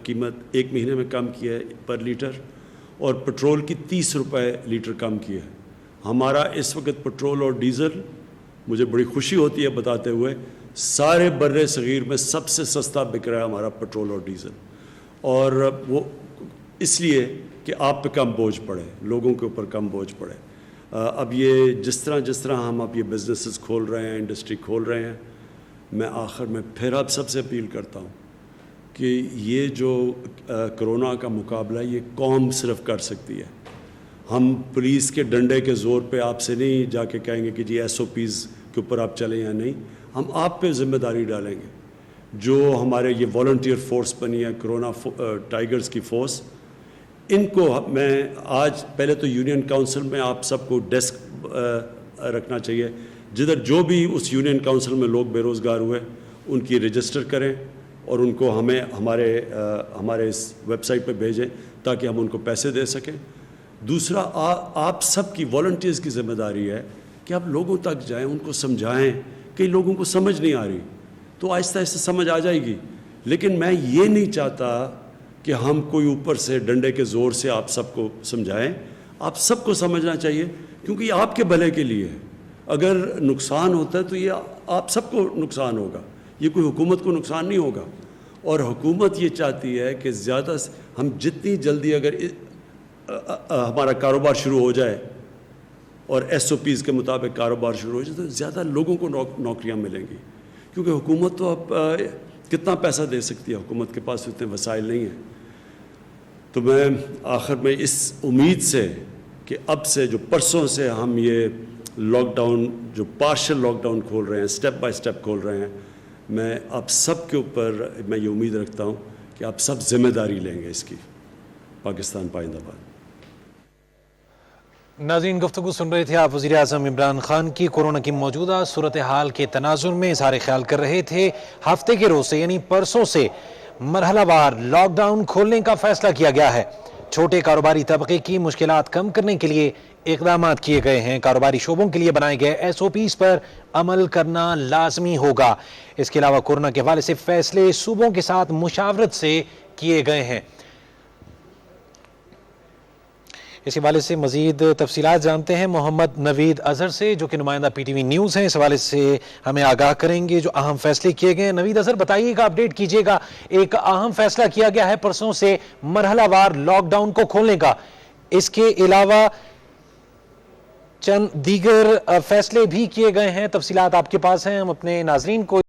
قیمت ایک مہینے میں کم کی ہے پر لیٹر، اور پٹرول کی 30 روپے لیٹر کم کی ہے۔ ہمارا اس وقت پٹرول اور ڈیزل، مجھے بڑی خوشی ہوتی ہے بتاتے ہوئے، سارے بر صغیر میں سب سے سستا بک رہا ہے ہمارا پٹرول اور ڈیزل، اور وہ اس لیے کہ آپ پہ کم بوجھ پڑے، لوگوں کے اوپر کم بوجھ پڑے۔ اب یہ جس طرح ہم اب یہ بزنسز کھول رہے ہیں، انڈسٹری کھول رہے ہیں، میں آخر میں پھر آپ سب سے اپیل کرتا ہوں کہ یہ جو کرونا کا مقابلہ یہ قوم صرف کر سکتی ہے۔ ہم پولیس کے ڈنڈے کے زور پہ آپ سے نہیں جا کے کہیں گے کہ جی SOPs کے اوپر آپ چلیں یا نہیں، ہم آپ پہ ذمہ داری ڈالیں گے۔ جو ہمارے یہ والنٹیئر فورس بنی ہے کرونا ٹائیگرز کی فورس، ان کو میں آج پہلے تو یونین کونسل میں آپ سب کو ڈیسک رکھنا چاہیے، جدھر جو بھی اس یونین کونسل میں لوگ بے روزگار ہوئے ان کی رجسٹر کریں اور ان کو ہمیں ہمارے اس ویب سائٹ پہ بھیجیں تاکہ ہم ان کو پیسے دے سکیں۔ دوسرا، آپ سب کی والنٹیئرز کی ذمہ داری ہے کہ آپ لوگوں تک جائیں، ان کو سمجھائیں۔ کئی لوگوں کو سمجھ نہیں آ رہی تو آہستہ آہستہ سمجھ آ جائے گی، لیکن میں یہ نہیں چاہتا کہ ہم کوئی اوپر سے ڈنڈے کے زور سے آپ سب کو سمجھائیں۔ آپ سب کو سمجھنا چاہیے کیونکہ یہ آپ کے بھلے کے لیے ہے۔ اگر نقصان ہوتا ہے تو یہ آپ سب کو نقصان ہوگا، یہ کوئی حکومت کو نقصان نہیں ہوگا۔ اور حکومت یہ چاہتی ہے کہ زیادہ ہم جتنی جلدی اگر ہمارا کاروبار شروع ہو جائے اور ایس او پیز کے مطابق کاروبار شروع ہو جائے تو زیادہ لوگوں کو نوکریاں ملیں گی، کیونکہ حکومت تو اب کتنا پیسہ دے سکتی ہے، حکومت کے پاس اتنے وسائل نہیں ہیں۔ تو میں آخر میں اس امید سے کہ اب سے جو پرسوں سے ہم یہ لاک ڈاؤن، جو پارشل لاک ڈاؤن کھول رہے ہیں، سٹیپ بائی سٹیپ کھول رہے ہیں، میں آپ سب کے اوپر میں یہ امید رکھتا ہوں کہ آپ سب ذمہ داری لیں گے اس کی۔ پاکستان پائندہ باد۔ ناظرین، گفتگو سن رہے تھے آپ وزیر اعظم عمران خان کی۔ کورونا کی موجودہ صورتحال کے تناظر میں اظہار خیال کر رہے تھے۔ ہفتے کے روز سے یعنی پرسوں سے مرحلہ وار لاک ڈاؤن کھولنے کا فیصلہ کیا گیا ہے۔ چھوٹے کاروباری طبقے کی مشکلات کم کرنے کے لیے اقدامات کیے گئے ہیں۔ کاروباری شعبوں کے لیے بنائے گئے ایس او پیز پر عمل کرنا لازمی ہوگا۔ اس کے علاوہ کورونا کے حوالے سے فیصلے صوبوں کے ساتھ مشاورت سے کیے گئے ہیں۔ اس حوالے سے مزید تفصیلات جانتے ہیں محمد نوید اظہر سے، جو کہ نمائندہ پی ٹی وی نیوز ہیں۔ اس حوالے سے ہمیں آگاہ کریں گے جو اہم فیصلے کیے گئے ہیں۔ نوید اظہر، بتائیے گا، اپڈیٹ کیجیے گا۔ ایک اہم فیصلہ کیا گیا ہے پرسوں سے مرحلہ وار لاک ڈاؤن کو کھولنے کا، اس کے علاوہ چند دیگر فیصلے بھی کیے گئے ہیں۔ تفصیلات آپ کے پاس ہیں، ہم اپنے ناظرین کو